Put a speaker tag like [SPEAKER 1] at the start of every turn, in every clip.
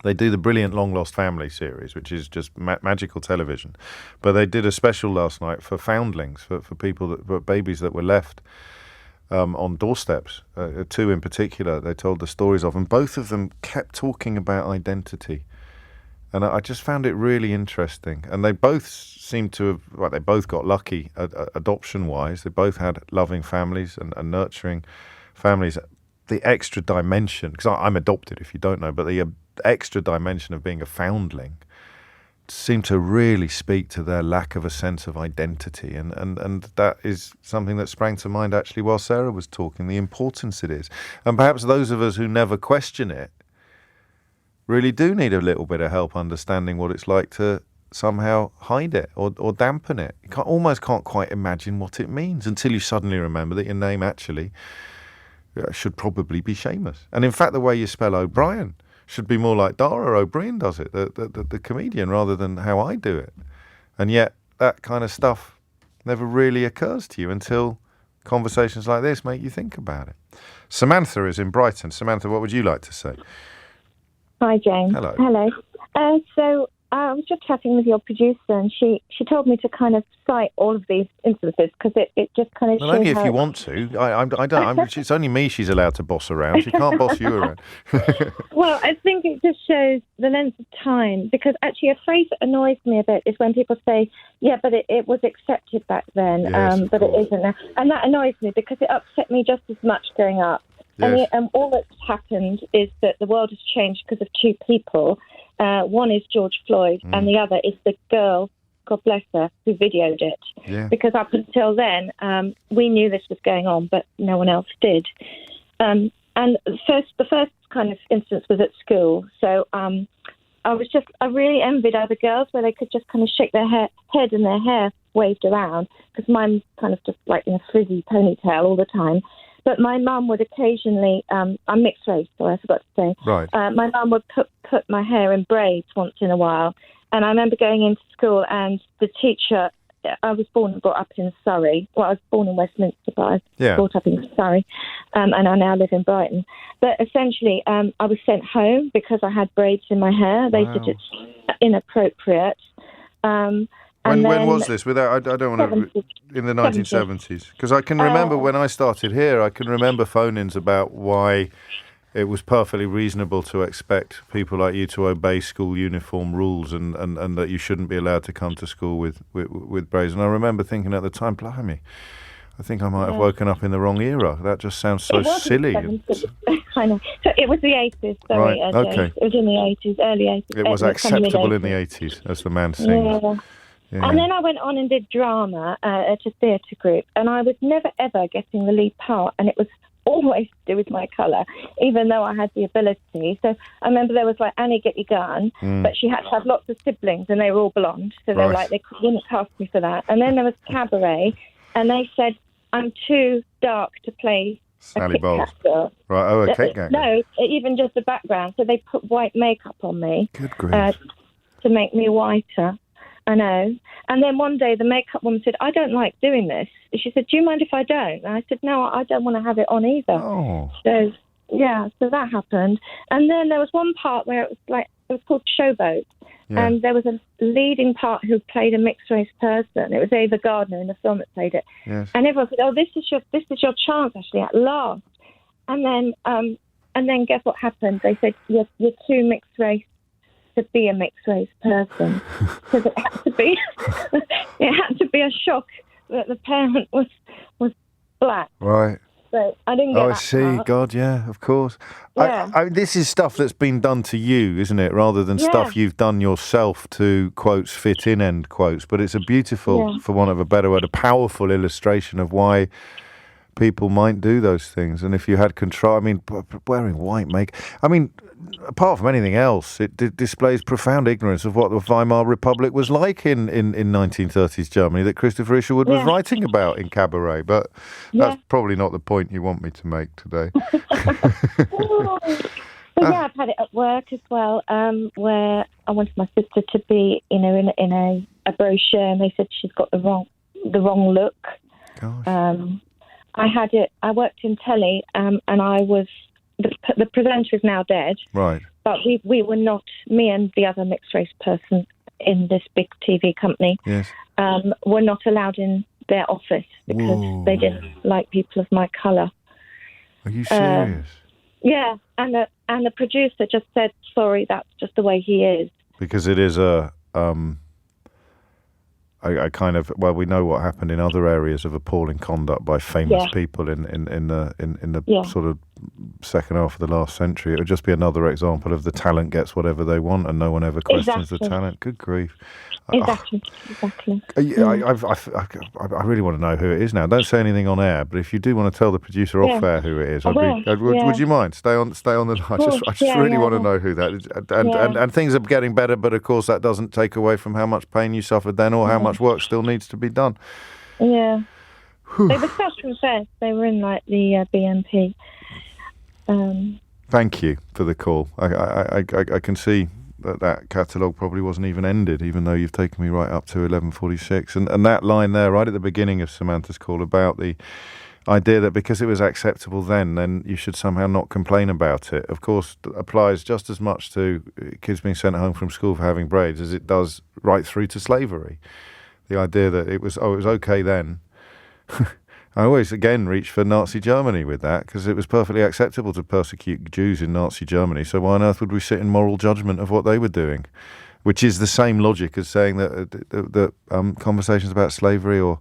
[SPEAKER 1] They do the brilliant Long Lost Family series, which is just magical television. But they did a special last night for foundlings, for people, for babies that were left on doorsteps. 2 in particular, they told the stories of, and both of them kept talking about identity. And I just found it really interesting. And they both seemed to have, well, they both got lucky adoption-wise. They both had loving families and nurturing families. The extra dimension, because I'm adopted, if you don't know, but the extra dimension of being a foundling seemed to really speak to their lack of a sense of identity. And that is something that sprang to mind actually while Sarah was talking, the importance it is. And perhaps those of us who never question it really do need a little bit of help understanding what it's like to somehow hide it or dampen it. You almost can't quite imagine what it means until you suddenly remember that your name actually should probably be Seamus. And in fact, the way you spell O'Brien should be more like Dara O'Brien does it, the comedian, rather than how I do it. And yet that kind of stuff never really occurs to you until conversations like this make you think about it. Samantha is in Brighton. Samantha, what would you like to say?
[SPEAKER 2] Hi, James.
[SPEAKER 1] Hello.
[SPEAKER 2] So I was just chatting with your producer, and she told me to kind of cite all of these instances because it just kind of shows
[SPEAKER 1] only if you want to. I don't. It's only me she's allowed to boss around. She can't boss you around.
[SPEAKER 2] Well, I think it just shows the length of time, because actually a phrase that annoys me a bit is when people say, yeah, but it was accepted back then,
[SPEAKER 1] yes,
[SPEAKER 2] but it isn't now. And that annoys me because it upset me just as much growing up.
[SPEAKER 1] Yes.
[SPEAKER 2] And all that's happened is that the world has changed because of 2 people. One is George Floyd, and the other is the girl, God bless her, who videoed it.
[SPEAKER 1] Yeah.
[SPEAKER 2] Because up until then, we knew this was going on, but no one else did. And the first kind of instance was at school. So I really envied other girls where they could just kind of shake their head and their hair waved around, because mine's kind of just like in a frizzy ponytail all the time. But my mum would occasionally, I'm mixed race, so I forgot to say.
[SPEAKER 1] Right.
[SPEAKER 2] My mum would put my hair in braids once in a while. And I remember going into school and the teacher, I was born and brought up in Surrey. Well, I was born in Westminster, but I was brought up in Surrey. And I now live in Brighton. But essentially, I was sent home because I had braids in my hair. They said it's inappropriate.
[SPEAKER 1] When was this? I don't want to... In the 1970s. Because I can remember when I started here, I can remember phone-ins about why it was perfectly reasonable to expect people like you to obey school uniform rules and that you shouldn't be allowed to come to school with braids. And I remember thinking at the time, blimey, I think I might have woken up in the wrong era. That just sounds so silly.
[SPEAKER 2] I know. So it was the 80s, sorry.
[SPEAKER 1] Right, okay.
[SPEAKER 2] It was in the 80s, early 80s.
[SPEAKER 1] It was acceptable in the 80s, as the man sings.
[SPEAKER 2] Yeah. Yeah. And then I went on and did drama at a theatre group, and I was never, ever getting the lead part, and it was always to do with my colour, even though I had the ability. So I remember there was like, Annie, get your gun, but she had to have lots of siblings, and they were all blonde, so they were like, they wouldn't cast me for that. And then there was Cabaret, and they said, I'm too dark to play
[SPEAKER 1] Sally Bowles.
[SPEAKER 2] Girl.
[SPEAKER 1] Right, a Kit Kat.
[SPEAKER 2] No, even just the background. So they put white makeup on me.
[SPEAKER 1] Good grief.
[SPEAKER 2] To make me whiter. I know. And then one day the makeup woman said, I don't like doing this. She said, do you mind if I don't? And I said, no, I don't want to have it on either.
[SPEAKER 1] Oh.
[SPEAKER 2] So that happened. And then there was one part where it was called Showboat. Yeah. And there was a leading part who played a mixed race person. It was Ava Gardner in the film that played it.
[SPEAKER 1] Yes.
[SPEAKER 2] And everyone said, oh, this is your chance, actually, at last. And then guess what happened? They said, you're too mixed race to be a mixed race person, because it had to be a shock that the parent was black.
[SPEAKER 1] Right.
[SPEAKER 2] So I didn't get that
[SPEAKER 1] I see.
[SPEAKER 2] part.
[SPEAKER 1] God, yeah, of course.
[SPEAKER 2] Yeah.
[SPEAKER 1] This is stuff that's been done to you, isn't it? Rather than stuff you've done yourself to, quotes, fit in, end quotes. But it's a beautiful, for want of a better word, a powerful illustration of why people might do those things. And if you had control, I mean, wearing white makeup, I mean, apart from anything else, it displays profound ignorance of what the Weimar Republic was like in 1930s Germany that Christopher Isherwood was writing about in Cabaret. But that's probably not the point you want me to make today.
[SPEAKER 2] But I've had it at work as well, where I wanted my sister to be, in a brochure, and they said she's got the wrong look.
[SPEAKER 1] Gosh.
[SPEAKER 2] I worked in telly, and I was, the presenter is now dead.
[SPEAKER 1] Right.
[SPEAKER 2] but we were not, me and the other mixed race person in this big TV company,
[SPEAKER 1] Yes.
[SPEAKER 2] were not allowed in their office because
[SPEAKER 1] Whoa.
[SPEAKER 2] they didn't like people of my colour.
[SPEAKER 1] Are you serious?
[SPEAKER 2] Yeah, and the producer just said, sorry, that's just the way he is.
[SPEAKER 1] Because it is a kind of, well, we know what happened in other areas of appalling conduct by famous people in the sort of second half of the last century. It would just be another example of the talent gets whatever they want and no one ever questions the talent. Good grief.
[SPEAKER 2] Exactly.
[SPEAKER 1] I really want to know who it is now. Don't say anything on air, but if you do want to tell the producer off air who it is, would you mind? Stay on the line. I just really want to know who that is. And things are getting better, but of course that doesn't take away from how much pain you suffered then or how much work still needs to be done.
[SPEAKER 2] Yeah. They were self-confessed. They were in like the BNP.
[SPEAKER 1] Thank you for the call. I can see that catalogue probably wasn't even ended, even though you've taken me right up to 11:46. And that line there, right at the beginning of Samantha's call, about the idea that because it was acceptable then you should somehow not complain about it, of course, applies just as much to kids being sent home from school for having braids as it does right through to slavery. The idea that it was okay then. I always, again, reach for Nazi Germany with that, because it was perfectly acceptable to persecute Jews in Nazi Germany, so why on earth would we sit in moral judgment of what they were doing? Which is the same logic as saying that conversations about slavery or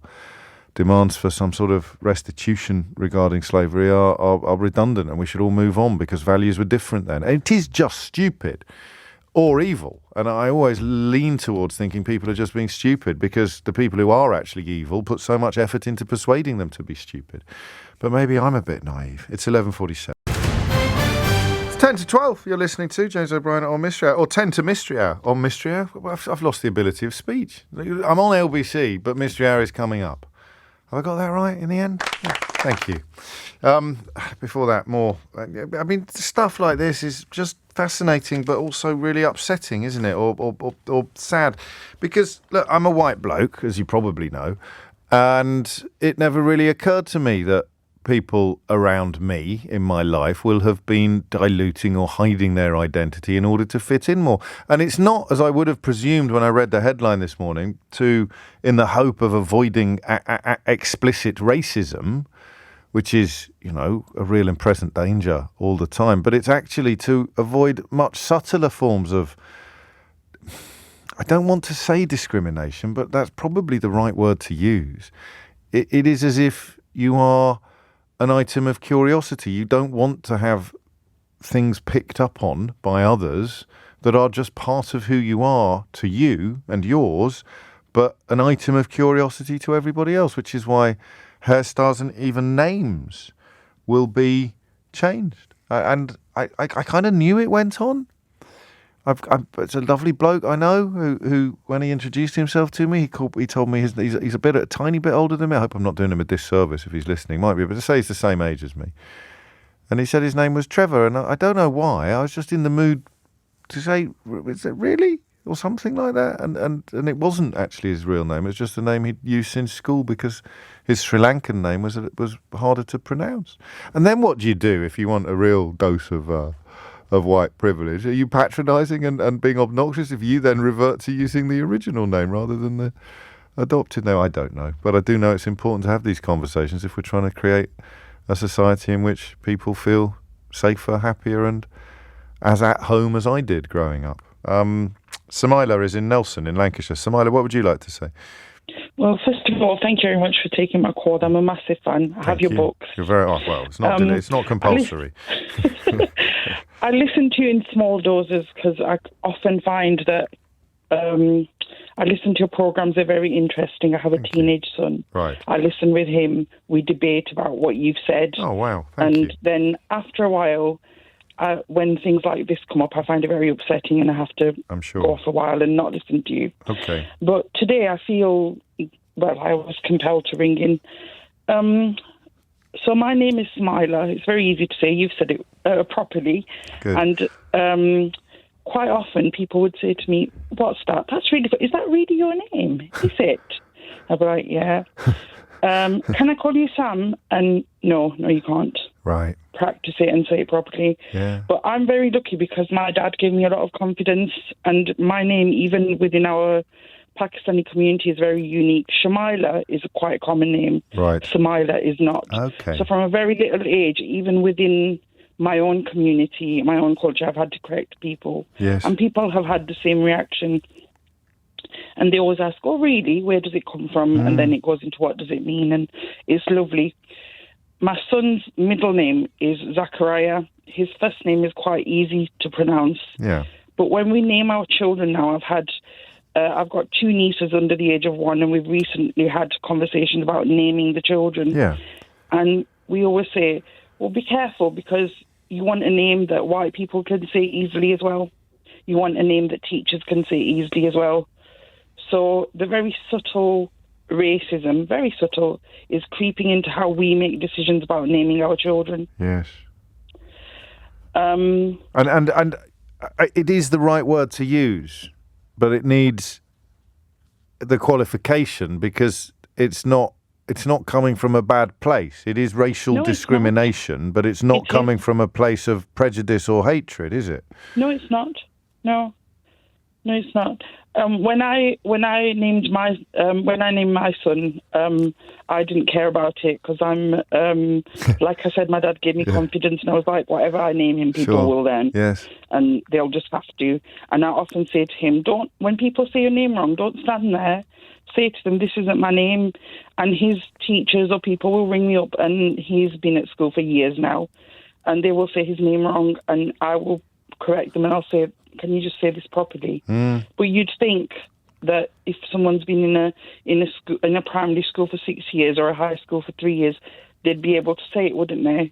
[SPEAKER 1] demands for some sort of restitution regarding slavery are redundant, and we should all move on because values were different then. And it is just stupid or evil. And I always lean towards thinking people are just being stupid because the people who are actually evil put so much effort into persuading them to be stupid. But maybe I'm a bit naive. It's 11:47. It's 10 to 12. You're listening to James O'Brien on Mystery Hour, or 10 to Mystery Hour on Mystery Hour. I've lost the ability of speech. I'm on LBC, but Mystery Hour is coming up. Have I got that right in the end? Yeah, thank you. Before that, more. I mean, stuff like this is just fascinating, but also really upsetting, isn't it? Or sad. Because, look, I'm a white bloke, as you probably know, and it never really occurred to me that people around me in my life will have been diluting or hiding their identity in order to fit in more. And it's not, as I would have presumed when I read the headline this morning, in the hope of avoiding explicit racism, which is, a real and present danger all the time. But it's actually to avoid much subtler forms of, I don't want to say discrimination, but that's probably the right word to use. It is as if you are an item of curiosity. You don't want to have things picked up on by others that are just part of who you are to you and yours, but an item of curiosity to everybody else, which is why hairstyles and even names will be changed. And I kind of knew it went on. It's a lovely bloke I know who when he introduced himself to me, he told me he's a tiny bit older than me. I hope I'm not doing him a disservice if he's listening. Might be, but to say he's the same age as me. And he said his name was Trevor, and I don't know why. I was just in the mood to say, is it really? Or something like that. And it wasn't actually his real name. It was just the name he'd used since school because his Sri Lankan name was harder to pronounce. And then what do you do if you want a real dose of white privilege? Are you patronising and being obnoxious if you then revert to using the original name rather than the adopted name? I don't know. But I do know it's important to have these conversations if we're trying to create a society in which people feel safer, happier, and as at home as I did growing up. Samila is in Nelson in Lancashire. Samila, what would you like to say?
[SPEAKER 3] Well, first of all, thank you very much for taking my call. I'm a massive fan. I have your books.
[SPEAKER 1] You're very well. It's not compulsory.
[SPEAKER 3] I listen to you in small doses because I often find that I listen to your programs. They're very interesting. I have a teenage son.
[SPEAKER 1] Right.
[SPEAKER 3] I listen with him. We debate about what you've said.
[SPEAKER 1] Oh, wow. Thank you.
[SPEAKER 3] And then after a while, when things like this come up, I find it very upsetting and I have to go off a while and not listen to you.
[SPEAKER 1] Okay.
[SPEAKER 3] But today I feel, I was compelled to ring in. So my name is Smiler. It's very easy to say. You've said it properly.
[SPEAKER 1] Good.
[SPEAKER 3] And quite often people would say to me, what's that? Is that really your name? Is it? I'd be like, yeah. Can I call you Sam? And no, you can't.
[SPEAKER 1] Right.
[SPEAKER 3] practice it and say it properly.
[SPEAKER 1] Yeah.
[SPEAKER 3] But I'm very lucky because my dad gave me a lot of confidence, and my name, even within our Pakistani community, is very unique. Shamaila is a quite common name.
[SPEAKER 1] Right.
[SPEAKER 3] Samaila is not.
[SPEAKER 1] Okay.
[SPEAKER 3] So from a very little age, even within my own community, my own culture, I've had to correct people.
[SPEAKER 1] Yes.
[SPEAKER 3] And people have had the same reaction. And they always ask, oh, really? Where does it come from? And then it goes into what does it mean? And it's lovely. My son's middle name is Zachariah. His first name is quite easy to pronounce.
[SPEAKER 1] Yeah.
[SPEAKER 3] But when we name our children now, I've got 2 nieces under the age of 1, and we've recently had conversations about naming the children.
[SPEAKER 1] Yeah.
[SPEAKER 3] And we always say, well, be careful, because you want a name that white people can say easily as well. You want a name that teachers can say easily as well. So the very subtle racism, very subtle, is creeping into how we make decisions about naming our children.
[SPEAKER 1] Yes. And it is the right word to use, but it needs the qualification, because it's not coming from a bad place. It is racial discrimination, but it's not coming from a place of prejudice or hatred, is it?
[SPEAKER 3] No, it's not. No, it's not. When I named my son, I didn't care about it, because I'm like I said, my dad gave me confidence, and I was like, whatever I name him, people will learn.
[SPEAKER 1] Yes.
[SPEAKER 3] And they'll just have to. And I often say to him, when people say your name wrong, don't stand there. Say to them, this isn't my name. And his teachers or people will ring me up, and he's been at school for years now, and they will say his name wrong, and I will correct them, and I'll say, can you just say this properly? But you'd think that if someone's been in a primary school for 6 years or a high school for 3 years, they'd be able to say it, wouldn't they?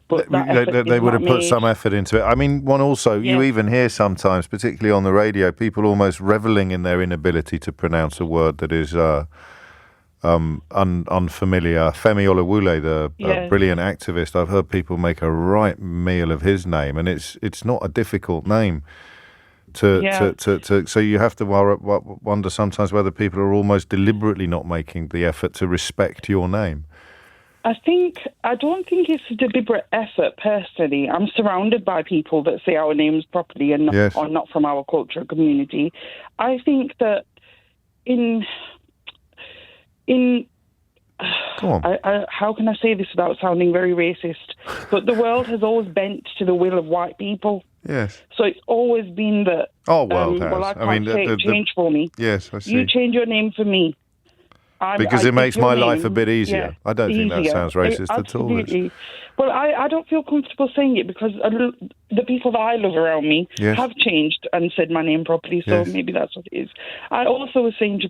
[SPEAKER 3] But
[SPEAKER 1] they would have put some effort into it. I mean, you even hear sometimes, particularly on the radio, people almost reveling in their inability to pronounce a word that is unfamiliar. Femi Olawule, the brilliant activist, I've heard people make a right meal of his name, and it's not a difficult name. So you have to wonder sometimes whether people are almost deliberately not making the effort to respect your name.
[SPEAKER 3] I don't think it's a deliberate effort, personally. I'm surrounded by people that say our names properly and are not from our culture or community. I think that
[SPEAKER 1] Go on.
[SPEAKER 3] how can I say this without sounding very racist? But the world has always bent to the will of white people.
[SPEAKER 1] Yes.
[SPEAKER 3] So it's always been that.
[SPEAKER 1] World has.
[SPEAKER 3] Well, I can't change for me.
[SPEAKER 1] Yes, I see.
[SPEAKER 3] You change your name for me.
[SPEAKER 1] Because it makes my life a bit easier. I don't think that sounds racist at all.
[SPEAKER 3] Absolutely. Well, I don't feel comfortable saying it, because the people that I love around me have changed and said my name properly, so maybe that's what it is. I also was saying to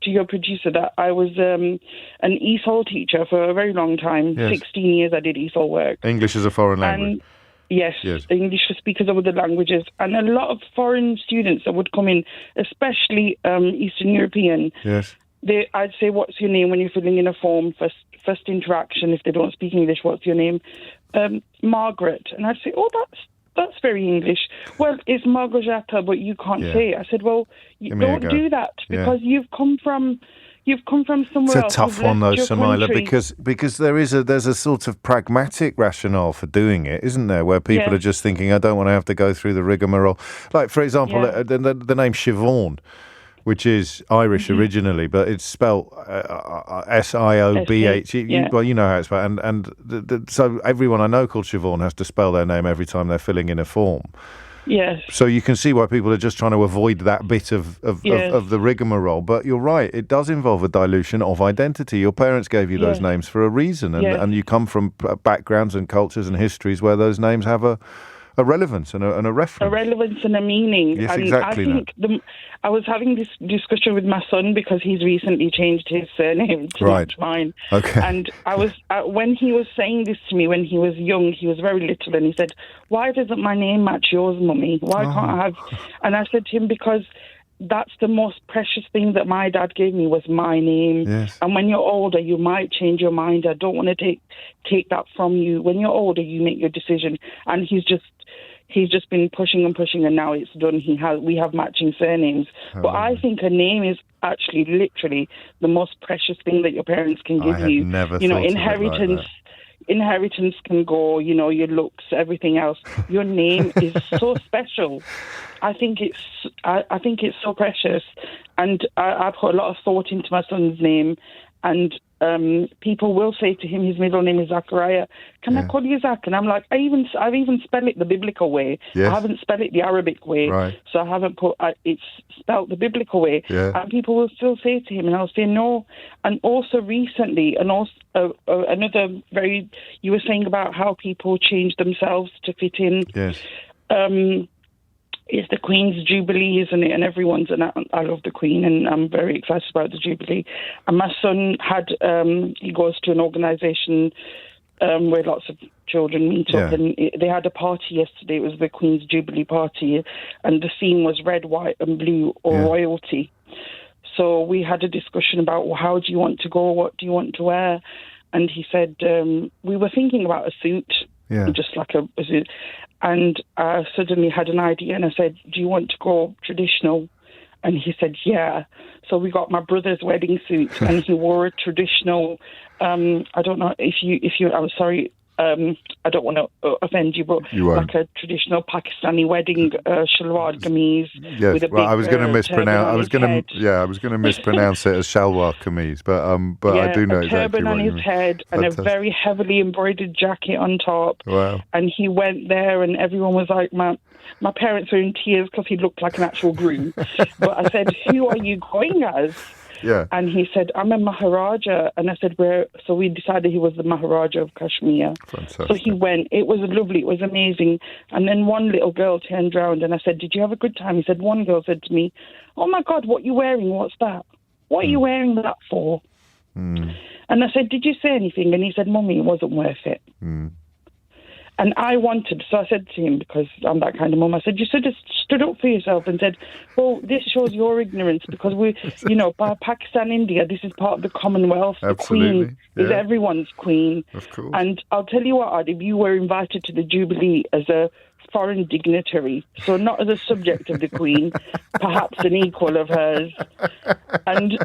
[SPEAKER 3] your producer that I was an ESOL teacher for a very long time. 16 years I did ESOL work.
[SPEAKER 1] English is a foreign language.
[SPEAKER 3] Yes, English for speakers of other languages. And a lot of foreign students that would come in, especially Eastern European, I'd say, what's your name when you're filling in a form, first interaction, if they don't speak English, what's your name? Margaret. And I'd say, oh, that's very English. Well, it's Margojata, but you can't say it. I said, well, you don't do that, because you've come from somewhere else.
[SPEAKER 1] It's a tough one, though, Samaila, because there's a sort of pragmatic rationale for doing it, isn't there? Where people are just thinking, I don't want to have to go through the rigmarole. Like, for example, the name Siobhan, which is Irish originally, but it's spelled Siobh. Well, you know how it's spelled. And so everyone I know called Siobhan has to spell their name every time they're filling in a form.
[SPEAKER 3] Yes.
[SPEAKER 1] So you can see why people are just trying to avoid that bit of the rigmarole. But you're right, it does involve a dilution of identity. Your parents gave you those names for a reason, and you come from backgrounds and cultures and histories where those names have a relevance and a reference. A relevance
[SPEAKER 3] and a meaning.
[SPEAKER 1] Yes,
[SPEAKER 3] and
[SPEAKER 1] exactly.
[SPEAKER 3] I think I was having this discussion with my son, because he's recently changed his surname to match mine.
[SPEAKER 1] Okay.
[SPEAKER 3] And I was when he was saying this to me when he was young, he was very little, and he said, "Why doesn't my name match yours, Mummy? Why can't I have?" And I said to him, because that's the most precious thing that my dad gave me, was my name.
[SPEAKER 1] Yes.
[SPEAKER 3] And when you're older, you might change your mind. I don't want to take that from you. When you're older, you make your decision. And he's just been pushing, and now it's done. We have matching surnames. But I think a name is actually literally the most precious thing that your parents can give you.
[SPEAKER 1] Never thought
[SPEAKER 3] inheritance.
[SPEAKER 1] of it like that.
[SPEAKER 3] inheritance can go, your looks, everything else. Your name is so special. I think it's so precious, and I put a lot of thought into my son's name, and people will say to him, his middle name is Zachariah. Can I call you Zach? And I'm like, I've even spelled it the biblical way.
[SPEAKER 1] Yes.
[SPEAKER 3] I haven't spelled it the Arabic way,
[SPEAKER 1] right.
[SPEAKER 3] So I haven't put it's spelled the biblical way.
[SPEAKER 1] Yeah.
[SPEAKER 3] And people will still say to him, and I'll say no. And also recently, and also another you were saying about how people change themselves to fit in.
[SPEAKER 1] Yes.
[SPEAKER 3] It's the Queen's Jubilee, isn't it? And I love the Queen, and I'm very excited about the Jubilee. And my son he goes to an organisation where lots of children meet up, and they had a party yesterday. It was the Queen's Jubilee party, and the theme was red, white and blue, or royalty. So we had a discussion about, well, how do you want to go? What do you want to wear? And he said, we were thinking about a suit, just like a suit. And I suddenly had an idea, and I said, do you want to go traditional? And he said, yeah. So we got my brother's wedding suit, and he wore a traditional, I don't know I'm sorry, I don't want to offend you, but like a traditional Pakistani wedding shalwar kameez.
[SPEAKER 1] Yes,
[SPEAKER 3] with a big,
[SPEAKER 1] I was going to mispronounce. I was going to mispronounce it as shalwar kameez, but I do know exactly what you mean.
[SPEAKER 3] A turban on his head and a very heavily embroidered jacket on top.
[SPEAKER 1] Wow! And
[SPEAKER 3] he went there, and everyone was like, my parents were in tears because he looked like an actual groom. But I said, who are you going as?
[SPEAKER 1] Yeah.
[SPEAKER 3] And he said, I'm a Maharaja. And I said, where? So we decided he was the Maharaja of Kashmir.
[SPEAKER 1] Fantastic.
[SPEAKER 3] So he went. It was lovely. It was amazing. And then one little girl turned around and I said, did you have a good time? He said, one girl said to me, oh my God, what are you wearing? What's that? What are you wearing that for? And I said, did you say anything? And he said, Mummy, it wasn't worth it. And so I said to him, because I'm that kind of mum, I said, you should have stood up for yourself and said, well, this shows your ignorance, because by Pakistan, India, this is part of the Commonwealth.
[SPEAKER 1] Absolutely.
[SPEAKER 3] The Queen is everyone's queen.
[SPEAKER 1] Of course.
[SPEAKER 3] And I'll tell you what, if you were invited to the Jubilee as a foreign dignitary, so not as a subject of the Queen, perhaps an equal of hers. And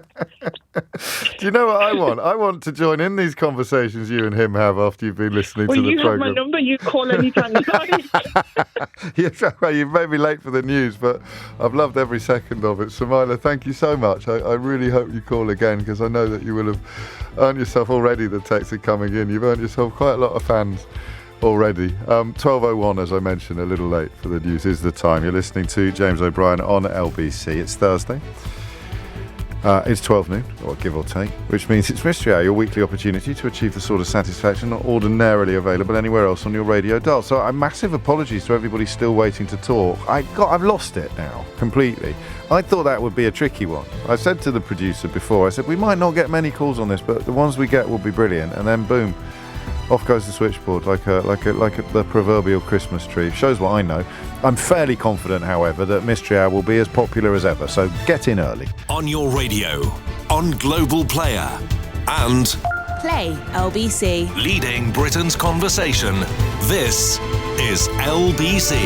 [SPEAKER 1] do you know what I want? I want to join in these conversations you and him have after you've been listening to the programme.
[SPEAKER 3] Well, you have my number. You call anytime you like.
[SPEAKER 1] Well, you may be late for the news, but I've loved every second of it. Sumaila, thank you so much. I really hope you call again, because I know that you will have earned yourself already, the texts are coming in. You've earned yourself quite a lot of fans already. 12:01, as I mentioned, a little late for the news, is the time. You're listening to James O'Brien on LBC. It's Thursday. It's 12 noon, or give or take, which means it's Mystery Hour, your weekly opportunity to achieve the sort of satisfaction not ordinarily available anywhere else on your radio dial. So massive apologies to everybody still waiting to talk. I've lost it now, completely. I thought that would be a tricky one. I said to the producer before, I said, we might not get many calls on this, but the ones we get will be brilliant. And then boom, off goes the switchboard like the proverbial Christmas tree. Shows what I know. I'm fairly confident, however, that Mystery Hour will be as popular as ever, so get in early.
[SPEAKER 4] On your radio, on Global Player, and
[SPEAKER 5] Play LBC.
[SPEAKER 4] Leading Britain's conversation. This is LBC.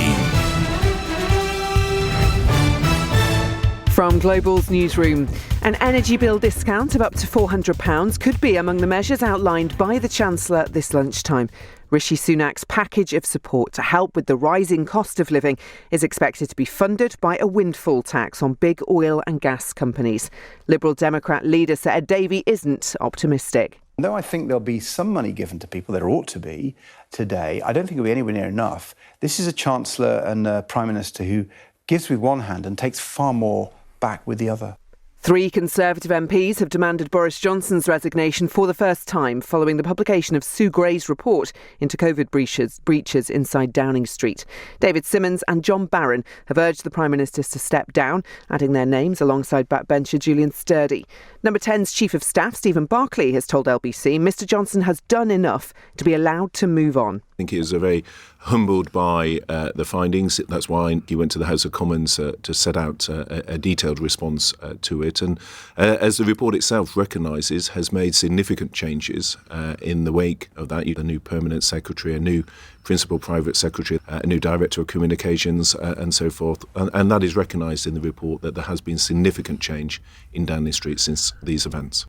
[SPEAKER 6] From Global's newsroom, an energy bill discount of up to £400 could be among the measures outlined by the Chancellor this lunchtime. Rishi Sunak's package of support to help with the rising cost of living is expected to be funded by a windfall tax on big oil and gas companies. Liberal Democrat leader Sir Ed Davey isn't optimistic.
[SPEAKER 7] Though I think there'll be some money given to people, there ought to be today, I don't think it'll be anywhere near enough. This is a Chancellor and a Prime Minister who gives with one hand and takes far more back with the other.
[SPEAKER 6] 3 Conservative MPs have demanded Boris Johnson's resignation for the first time following the publication of Sue Gray's report into COVID breaches inside Downing Street. David Simmons and John Barron have urged the Prime Minister to step down, adding their names alongside backbencher Julian Sturdy. Number 10's Chief of Staff, Stephen Barclay, has told LBC Mr Johnson has done enough to be allowed to move on.
[SPEAKER 8] I think he was very humbled by the findings. That's why he went to the House of Commons to set out a detailed response to it. And as the report itself recognises, has made significant changes in the wake of that. A new permanent secretary, a new principal private secretary, a new director of communications and so forth. And that is recognised in the report, that there has been significant change in Downing Street since these events.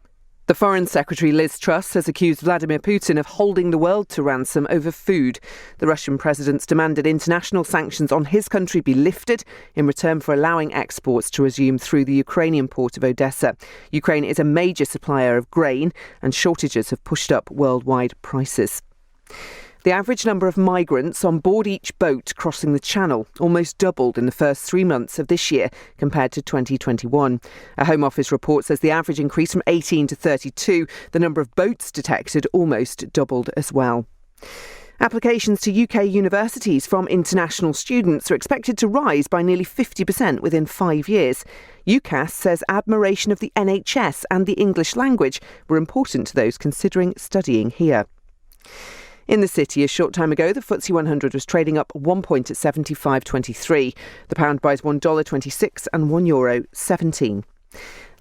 [SPEAKER 6] The Foreign Secretary Liz Truss has accused Vladimir Putin of holding the world to ransom over food. The Russian president's demanded international sanctions on his country be lifted in return for allowing exports to resume through the Ukrainian port of Odessa. Ukraine is a major supplier of grain, and shortages have pushed up worldwide prices. The average number of migrants on board each boat crossing the Channel almost doubled in the first 3 months of this year compared to 2021. A Home Office report says the average increase from 18 to 32. The number of boats detected almost doubled as well. Applications to UK universities from international students are expected to rise by nearly 50% within 5 years. UCAS says admiration of the NHS and the English language were important to those considering studying here. In the city, a short time ago, the FTSE 100 was trading up 1 point at 75.23. The pound buys $1.26 and €1.17.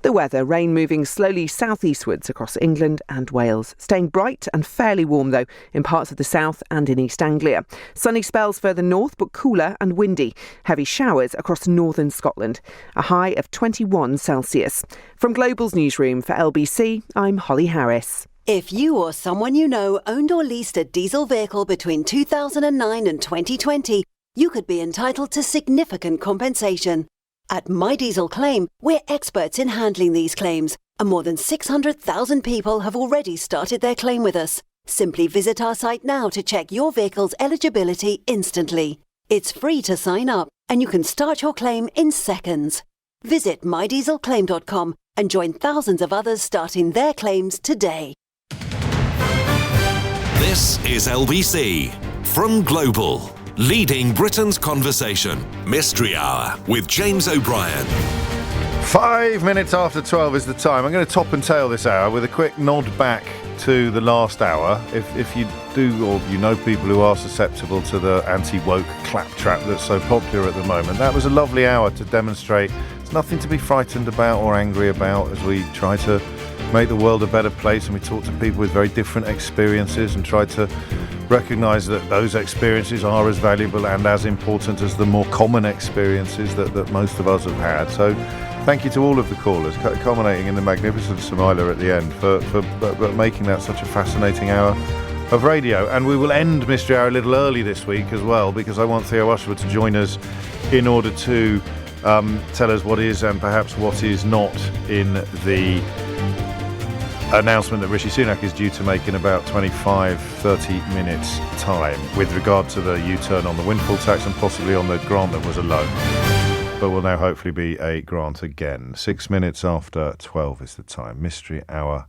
[SPEAKER 6] The weather, rain moving slowly southeastwards across England and Wales. Staying bright and fairly warm, though, in parts of the south and in East Anglia. Sunny spells further north, but cooler and windy. Heavy showers across northern Scotland. A high of 21 Celsius. From Global's newsroom for LBC, I'm Holly Harris.
[SPEAKER 9] If you or someone you know owned or leased a diesel vehicle between 2009 and 2020, you could be entitled to significant compensation. At My Diesel Claim, we're experts in handling these claims, and more than 600,000 people have already started their claim with us. Simply visit our site now to check your vehicle's eligibility instantly. It's free to sign up, and you can start your claim in seconds. Visit mydieselclaim.com and join thousands of others starting their claims today.
[SPEAKER 4] This is LBC from Global, leading Britain's conversation. Mystery Hour with James O'Brien.
[SPEAKER 1] 5 minutes after 12 is the time. I'm going to top and tail this hour with a quick nod back to the last hour. If you do, or you know people who are susceptible to the anti-woke claptrap that's so popular at the moment, that was a lovely hour to demonstrate there's nothing to be frightened about or angry about as we try to make the world a better place, and we talk to people with very different experiences and try to recognise that those experiences are as valuable and as important as the more common experiences that most of us have had. So thank you to all of the callers, culminating in the magnificent Samila at the end for making that such a fascinating hour of radio. And we will end Mystery Hour a little early this week as well, because I want Theo Usher to join us in order to tell us what is and perhaps what is not in the announcement that Rishi Sunak is due to make in about 25-30 minutes time with regard to the U-turn on the windfall tax and possibly on the grant that was a loan, but will now hopefully be a grant again. 6 minutes after 12 is the time. Mystery Hour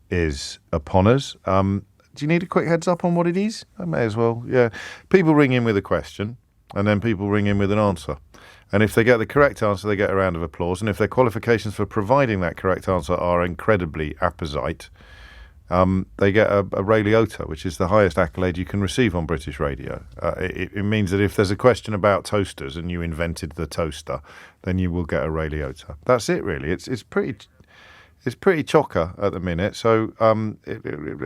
[SPEAKER 1] is upon us. Do you need a quick heads up on what it is? I may as well. Yeah. People ring in with a question and then people ring in with an answer. And if they get the correct answer, they get a round of applause. And if their qualifications for providing that correct answer are incredibly apposite, they get a Ray Liotta, which is the highest accolade you can receive on British radio. It means that if there's a question about toasters and you invented the toaster, then you will get a Ray Liotta. That's it, really. It's pretty chocker at the minute. So a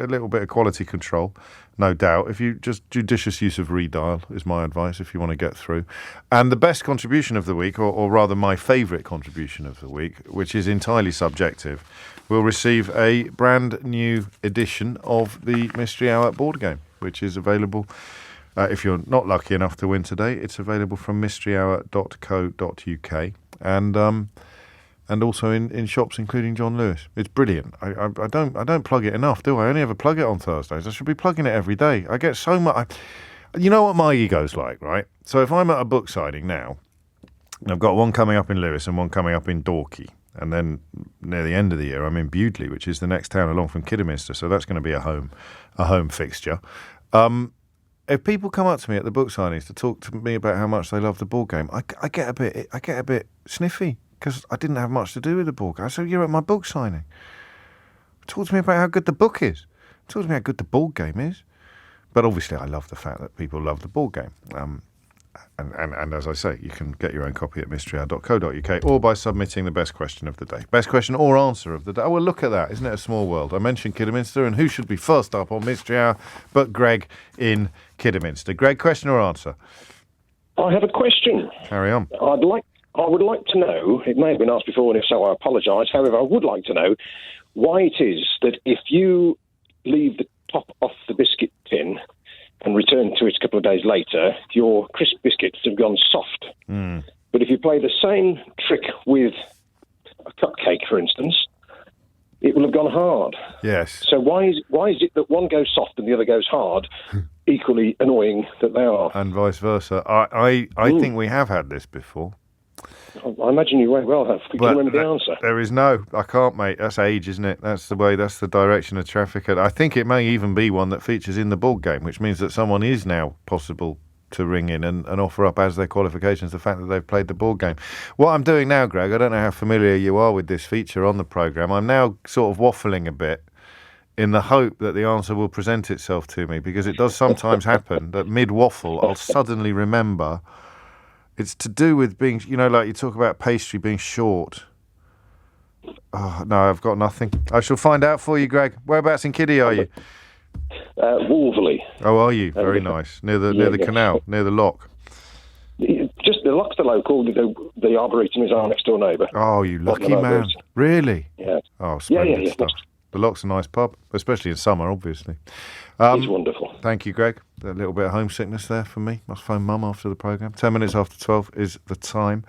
[SPEAKER 1] little bit of quality control, no doubt. If you just judicious use of redial is my advice if you want to get through. And the best contribution of the week, or rather my favourite contribution of the week, which is entirely subjective, will receive a brand new edition of the Mystery Hour board game, which is available. If you're not lucky enough to win today, it's available from mysteryhour.co.uk and also in shops, including John Lewis. It's brilliant. I don't plug it enough, do I? I only ever plug it on Thursdays. I should be plugging it every day. I get so much. You know what my ego's like, right? So if I'm at a book signing now, and I've got one coming up in Lewis and one coming up in Dorking, and then near the end of the year, I'm in Bewdley, which is the next town along from Kidderminster. So that's going to be a home fixture. If people come up to me at the book signings to talk to me about how much they love the board game, I get a bit sniffy, because I didn't have much to do with the book. I said, you're at my book signing. Talk to me about how good the book is. Talk to me how good the board game is. But obviously I love the fact that people love the board game. And as I say, you can get your own copy at mysteryhour.co.uk or by submitting the best question of the day. Best question or answer of the day. Oh, well, look at that. Isn't it a small world? I mentioned Kidderminster, and who should be first up on Mystery Hour but Greg in Kidderminster. Greg, question or answer?
[SPEAKER 10] I have a question.
[SPEAKER 1] Carry on.
[SPEAKER 10] I would like to know, it may have been asked before, and if so, I apologise. However, I would like to know why it is that if you leave the top off the biscuit tin and return to it a couple of days later, your crisp biscuits have gone soft. But if you play the same trick with a cupcake, for instance, it will have gone hard.
[SPEAKER 1] Yes.
[SPEAKER 10] So why is it that one goes soft and the other goes hard? Equally annoying that they are.
[SPEAKER 1] And vice versa. I think we have had this before.
[SPEAKER 10] I imagine you won't well have. You can remember the answer.
[SPEAKER 1] There is no. I can't, mate. That's age, isn't it? That's the way. That's the direction of traffic. I think it may even be one that features in the board game, which means that someone is now possible to ring in and offer up as their qualifications the fact that they've played the board game. What I'm doing now, Greg, I don't know how familiar you are with this feature on the programme. I'm now sort of waffling a bit in the hope that the answer will present itself to me, because it does sometimes happen that mid-waffle I'll suddenly remember. It's to do with being, like you talk about pastry being short. Oh, no, I've got nothing. I shall find out for you, Greg. Whereabouts in Kiddie are you?
[SPEAKER 10] Wolverley.
[SPEAKER 1] Oh, are you? Very nice. Near the canal, near the lock.
[SPEAKER 10] Just the lock's the local. The Arboretum is our next door neighbour.
[SPEAKER 1] Oh, you lucky man. Really?
[SPEAKER 10] Yeah.
[SPEAKER 1] Oh, splendid stuff. The Lock's a nice pub, especially in summer, obviously.
[SPEAKER 10] It's wonderful.
[SPEAKER 1] Thank you, Greg. A little bit of homesickness there for me. Must phone Mum after the programme. 10 minutes after 12 is the time.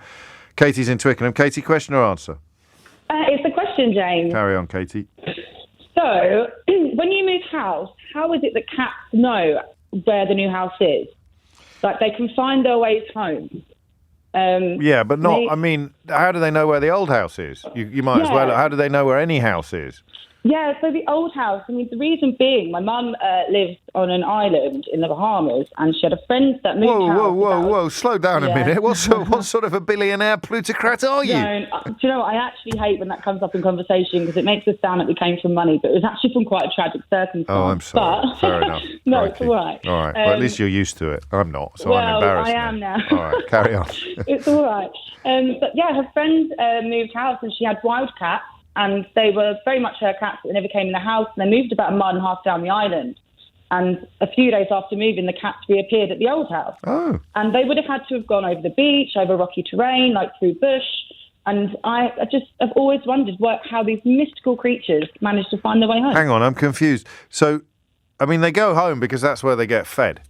[SPEAKER 1] Katie's in Twickenham. Katie, question or answer?
[SPEAKER 11] It's a question, James.
[SPEAKER 1] Carry on, Katie.
[SPEAKER 11] So, when you move house, how is it that cats know where the new house is? Like, they can find their ways home.
[SPEAKER 1] Yeah, but not, how do they know where the old house is? You might as well, how do they know where any house is?
[SPEAKER 11] Yeah, so the old house, the reason being, my mum lives on an island in the Bahamas, and she had a friend that moved house.
[SPEAKER 1] Whoa, slow down a minute. What sort of a billionaire plutocrat are you?
[SPEAKER 11] Do you know what? I actually hate when that comes up in conversation, because it makes us sound like we came from money, but it was actually from quite a tragic circumstance.
[SPEAKER 1] Oh, I'm sorry.
[SPEAKER 11] But,
[SPEAKER 1] fair enough.
[SPEAKER 11] No,
[SPEAKER 1] Crikey.
[SPEAKER 11] it's all right.
[SPEAKER 1] All right, well, at least you're used to it. I'm not, so I'm embarrassed.
[SPEAKER 11] I am now.
[SPEAKER 1] All right, carry on.
[SPEAKER 11] It's all right. But yeah, her friend moved house, and she had wild cats, and they were very much her cats, but they never came in the house, and they moved about a mile and a half down the island. And a few days after moving, the cats reappeared at the old house.
[SPEAKER 1] Oh.
[SPEAKER 11] And they would have had to have gone over the beach, over rocky terrain, like through bush. And I've always wondered how these mystical creatures managed to find their way home.
[SPEAKER 1] Hang on, I'm confused. So, they go home because that's where they get fed.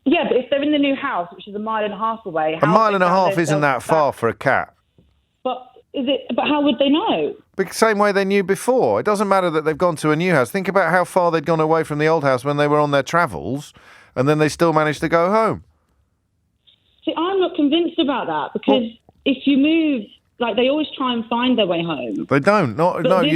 [SPEAKER 11] Yeah, but if they're in the new house, which is a mile and a half away...
[SPEAKER 1] A mile and a half isn't that far for a cat.
[SPEAKER 11] But how would they know?
[SPEAKER 1] The same way they knew before. It doesn't matter that they've gone to a new house. Think about how far they'd gone away from the old house when they were on their travels, and then they still managed to go home.
[SPEAKER 11] See, I'm not convinced about that, because if you move, they always try and find their way home.
[SPEAKER 1] They don't.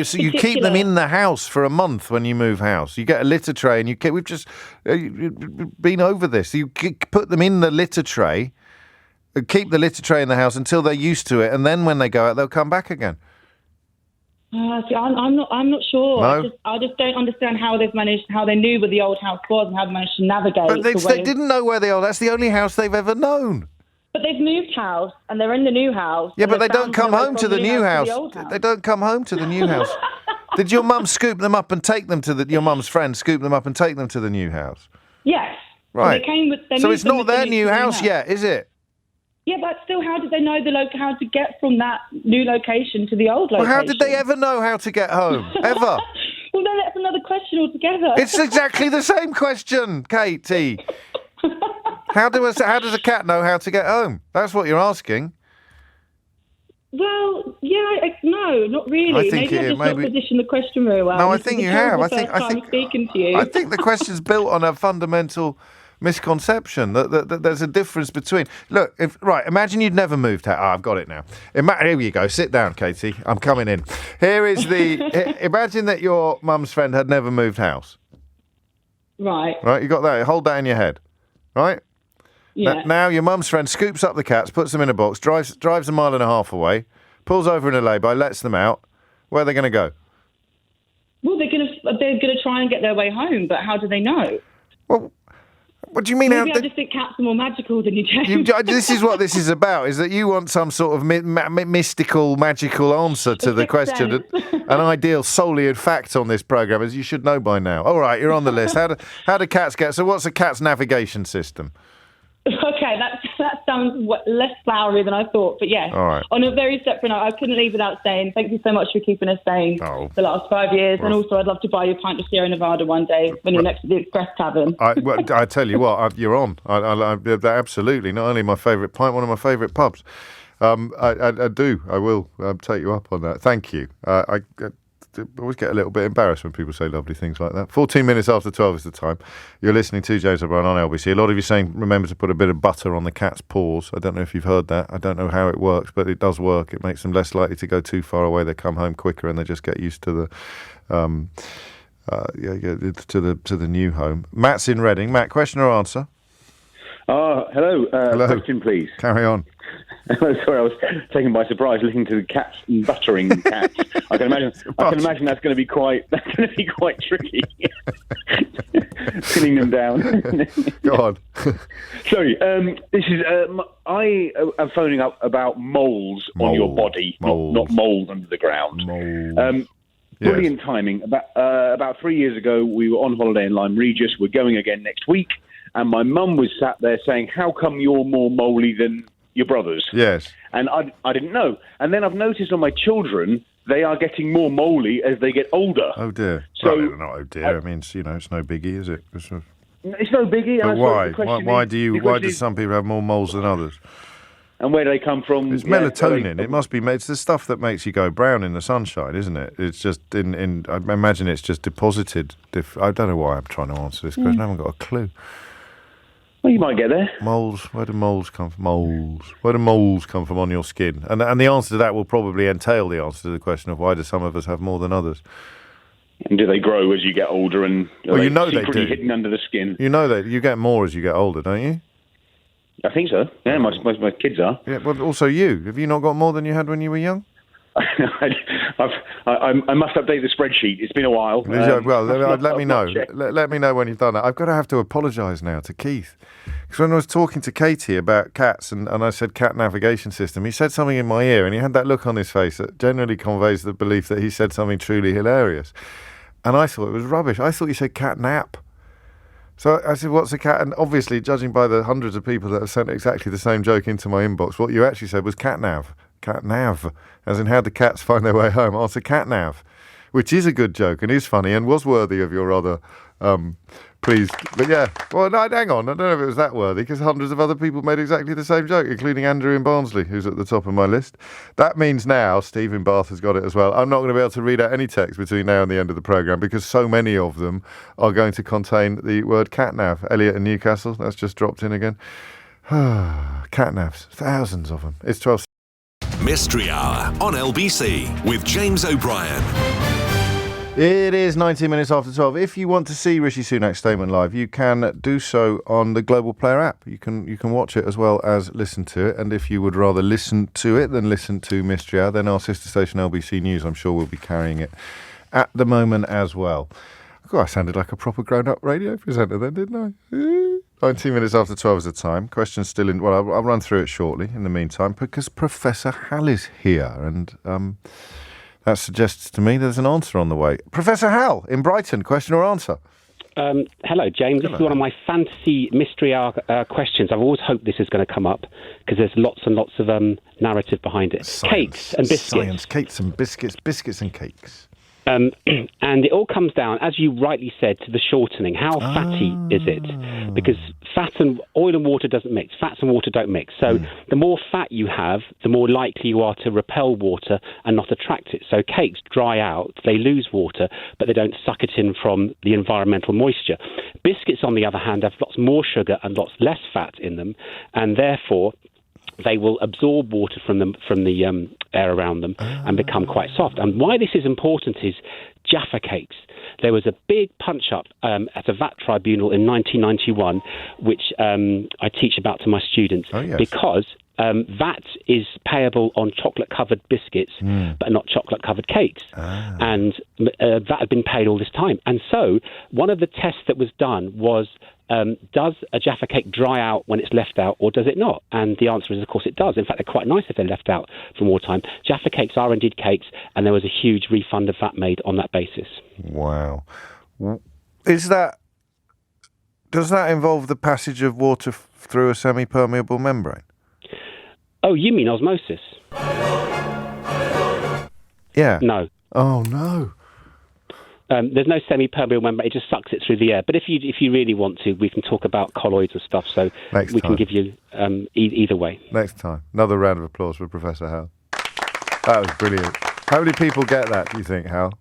[SPEAKER 1] You keep them in the house for a month when you move house. You get a litter tray, and we've just been over this. You put them in the litter tray. Keep the litter tray in the house until they're used to it, and then when they go out, they'll come back again.
[SPEAKER 11] See, I'm not sure.
[SPEAKER 1] No?
[SPEAKER 11] I just don't understand how they knew where the old house was and how they managed to navigate.
[SPEAKER 1] But they didn't know where that's the only house they've ever known.
[SPEAKER 11] But they've moved house, and they're in the new house.
[SPEAKER 1] Yeah, but they don't come home to the new house. They don't come home to the new house. Did your mum scoop them up and take them to your mum's friend scoop them up and take them to the new house?
[SPEAKER 11] Yes.
[SPEAKER 1] Right.
[SPEAKER 11] So
[SPEAKER 1] it's not their new house yet, is it?
[SPEAKER 11] Yeah, but still, how did they know how to get from that new location to the old location?
[SPEAKER 1] Well, how did they ever know how to get home? Ever?
[SPEAKER 11] Well, then that's another question altogether.
[SPEAKER 1] It's exactly the same question, Katie. How does a cat know how to get home? That's what you're asking.
[SPEAKER 11] Well, yeah, no, not really. Maybe I've just not positioned the question very well.
[SPEAKER 1] No, I think you have. I think
[SPEAKER 11] speaking to you.
[SPEAKER 1] I think the question's built on a fundamental misconception that there's a difference between. Look, imagine you'd never moved house. I've got it now. Here you go. Sit down, Katie. I'm coming in. Here is imagine that your mum's friend had never moved house.
[SPEAKER 11] Right.
[SPEAKER 1] Right. You got that. Hold that in your head. Right.
[SPEAKER 11] Yeah.
[SPEAKER 1] Now your mum's friend scoops up the cats, puts them in a box, drives a mile and a half away, pulls over in a lay-by, lets them out. Where are they going to go?
[SPEAKER 11] Well, they're gonna try and get their way home, but how do they know?
[SPEAKER 1] Well, what do you mean?
[SPEAKER 11] Maybe I just think cats are more magical than you, James.
[SPEAKER 1] This is what this is about, is that you want some sort of mystical, magical answer to the question. An ideal solely in fact on this programme, as you should know by now. All right, you're on the list. How do cats get... So what's a cat's navigation system?
[SPEAKER 11] Okay, that sounds less flowery than I thought. But yeah,
[SPEAKER 1] all right.
[SPEAKER 11] On a very separate note, I couldn't leave without saying thank you so much for keeping us sane the last 5 years. And also, I'd love to buy you a pint of Sierra Nevada one day when you're next to the Express Tavern.
[SPEAKER 1] I tell you what, you're on. I absolutely. Not only my favourite pint, one of my favourite pubs. I do. I will take you up on that. Thank you. I always get a little bit embarrassed when people say lovely things like that. 14 minutes after 12 is the time. You're listening to James O'Brien on LBC. A lot of you saying, remember to put a bit of butter on the cat's paws. I don't know if you've heard that. I don't know how it works, but it does work. It makes them less likely to go too far away. They come home quicker and they just get used to the to the new home. Matt's in Reading. Matt, question or answer?
[SPEAKER 12] Hello.
[SPEAKER 1] Hello.
[SPEAKER 12] Question, please.
[SPEAKER 1] Carry on.
[SPEAKER 12] Sorry, I was taken by surprise listening to the cats and buttering cats. I can imagine that's going to be quite tricky. Pinning them down.
[SPEAKER 1] Go on.
[SPEAKER 12] Sorry, this is I am phoning up about moles on your body, not moles under the ground. Brilliant timing. About 3 years ago, we were on holiday in Lyme Regis. We're going again next week, and my mum was sat there saying, "How come you're more moly than your brothers?"
[SPEAKER 1] Yes.
[SPEAKER 12] And I didn't know. And then I've noticed on my children, they are getting more moly as they get older.
[SPEAKER 1] Oh, dear.
[SPEAKER 12] So,
[SPEAKER 1] well, not oh, dear. I mean, it's no biggie, is it? It's
[SPEAKER 12] no biggie.
[SPEAKER 1] But why? Why do some people have more moles than others?
[SPEAKER 12] And where do they come from?
[SPEAKER 1] It's melatonin. It must be. It's the stuff that makes you go brown in the sunshine, isn't it? It's just I imagine it's just deposited. I don't know why I'm trying to answer this question. I haven't got a clue.
[SPEAKER 12] Well, you might get there.
[SPEAKER 1] Moles. Where do moles come from? Where do moles come from on your skin? And the answer to that will probably entail the answer to the question of why do some of us have more than others?
[SPEAKER 12] And do they grow as you get older? And
[SPEAKER 1] well, you know they do.
[SPEAKER 12] Hidden under the skin.
[SPEAKER 1] You know that you get more as you get older, don't you?
[SPEAKER 12] I think so. Yeah, my kids are.
[SPEAKER 1] Yeah, well, also you. Have you not got more than you had when you were young?
[SPEAKER 12] I must update the spreadsheet. It's been a while.
[SPEAKER 1] Let me know. Let me know when you've done that. I've got to have to apologise now to Keith. Because when I was talking to Katie about cats and I said cat navigation system, he said something in my ear and he had that look on his face that generally conveys the belief that he said something truly hilarious. And I thought it was rubbish. I thought you said cat nap. So I said, what's a cat? And obviously, judging by the hundreds of people that have sent exactly the same joke into my inbox, what you actually said was cat nav. Cat nav, as in how do cats find their way home? It's a cat nav, which is a good joke and is funny and was worthy of your rather pleased. But yeah, well, no, hang on. I don't know if it was that worthy because hundreds of other people made exactly the same joke, including Andrew in Barnsley, who's at the top of my list. That means now Steve in Bath has got it as well. I'm not going to be able to read out any text between now and the end of the programme because so many of them are going to contain the word catnav. Elliot in Newcastle, that's just dropped in again. Catnavs, thousands of them. It's 12.
[SPEAKER 4] Mystery Hour on LBC with James O'Brien.
[SPEAKER 1] It is 19 minutes after 12. If you want to see Rishi Sunak's statement live, you can do so on the Global Player app. You can watch it as well as listen to it. And if you would rather listen to it than listen to Mystery Hour, then our sister station LBC News, I'm sure, will be carrying it at the moment as well. God, I sounded like a proper grown-up radio presenter then, didn't I? 19 minutes after 12 is the time. Question's still in... Well, I'll run through it shortly in the meantime because Professor Hal is here and... that suggests to me there's an answer on the way. Professor Hal in Brighton, question or answer?
[SPEAKER 13] Hello, James. This is one of my fantasy Mystery Hour questions. I've always hoped this is going to come up because there's lots and lots of narrative behind it.
[SPEAKER 1] Science,
[SPEAKER 13] cakes and biscuits.
[SPEAKER 1] Science, cakes and biscuits, biscuits and cakes.
[SPEAKER 13] And it all comes down, as you rightly said, to the shortening. How fatty is it? Because fat and oil and water doesn't mix. Fats and water don't mix. So the more fat you have, the more likely you are to repel water and not attract it. So cakes dry out, they lose water, but they don't suck it in from the environmental moisture. Biscuits, on the other hand, have lots more sugar and lots less fat in them, and therefore they will absorb water from the air around them and become quite soft. And why this is important is Jaffa cakes. There was a big punch-up at a V.A.T tribunal in 1991, which I teach about to my students, because VAT is payable on chocolate-covered biscuits, but not chocolate-covered cakes. And that had been paid all this time. And so one of the tests that was done was, does a Jaffa cake dry out when it's left out, or does it not? And the answer is, of course, it does. In fact, they're quite nice if they're left out for more time. Jaffa cakes are indeed cakes, and there was a huge refund of VAT made on that basis.
[SPEAKER 1] Wow. Does that involve the passage of water through a semi-permeable membrane?
[SPEAKER 13] Oh, you mean osmosis?
[SPEAKER 1] Yeah.
[SPEAKER 13] No.
[SPEAKER 1] Oh, no.
[SPEAKER 13] There's no semi-permeable membrane. It just sucks it through the air. But if you really want to, we can talk about colloids and stuff. So we can give you either way.
[SPEAKER 1] Next time. Another round of applause for Professor Hal. That was brilliant. How many people get that, do you think, Hal?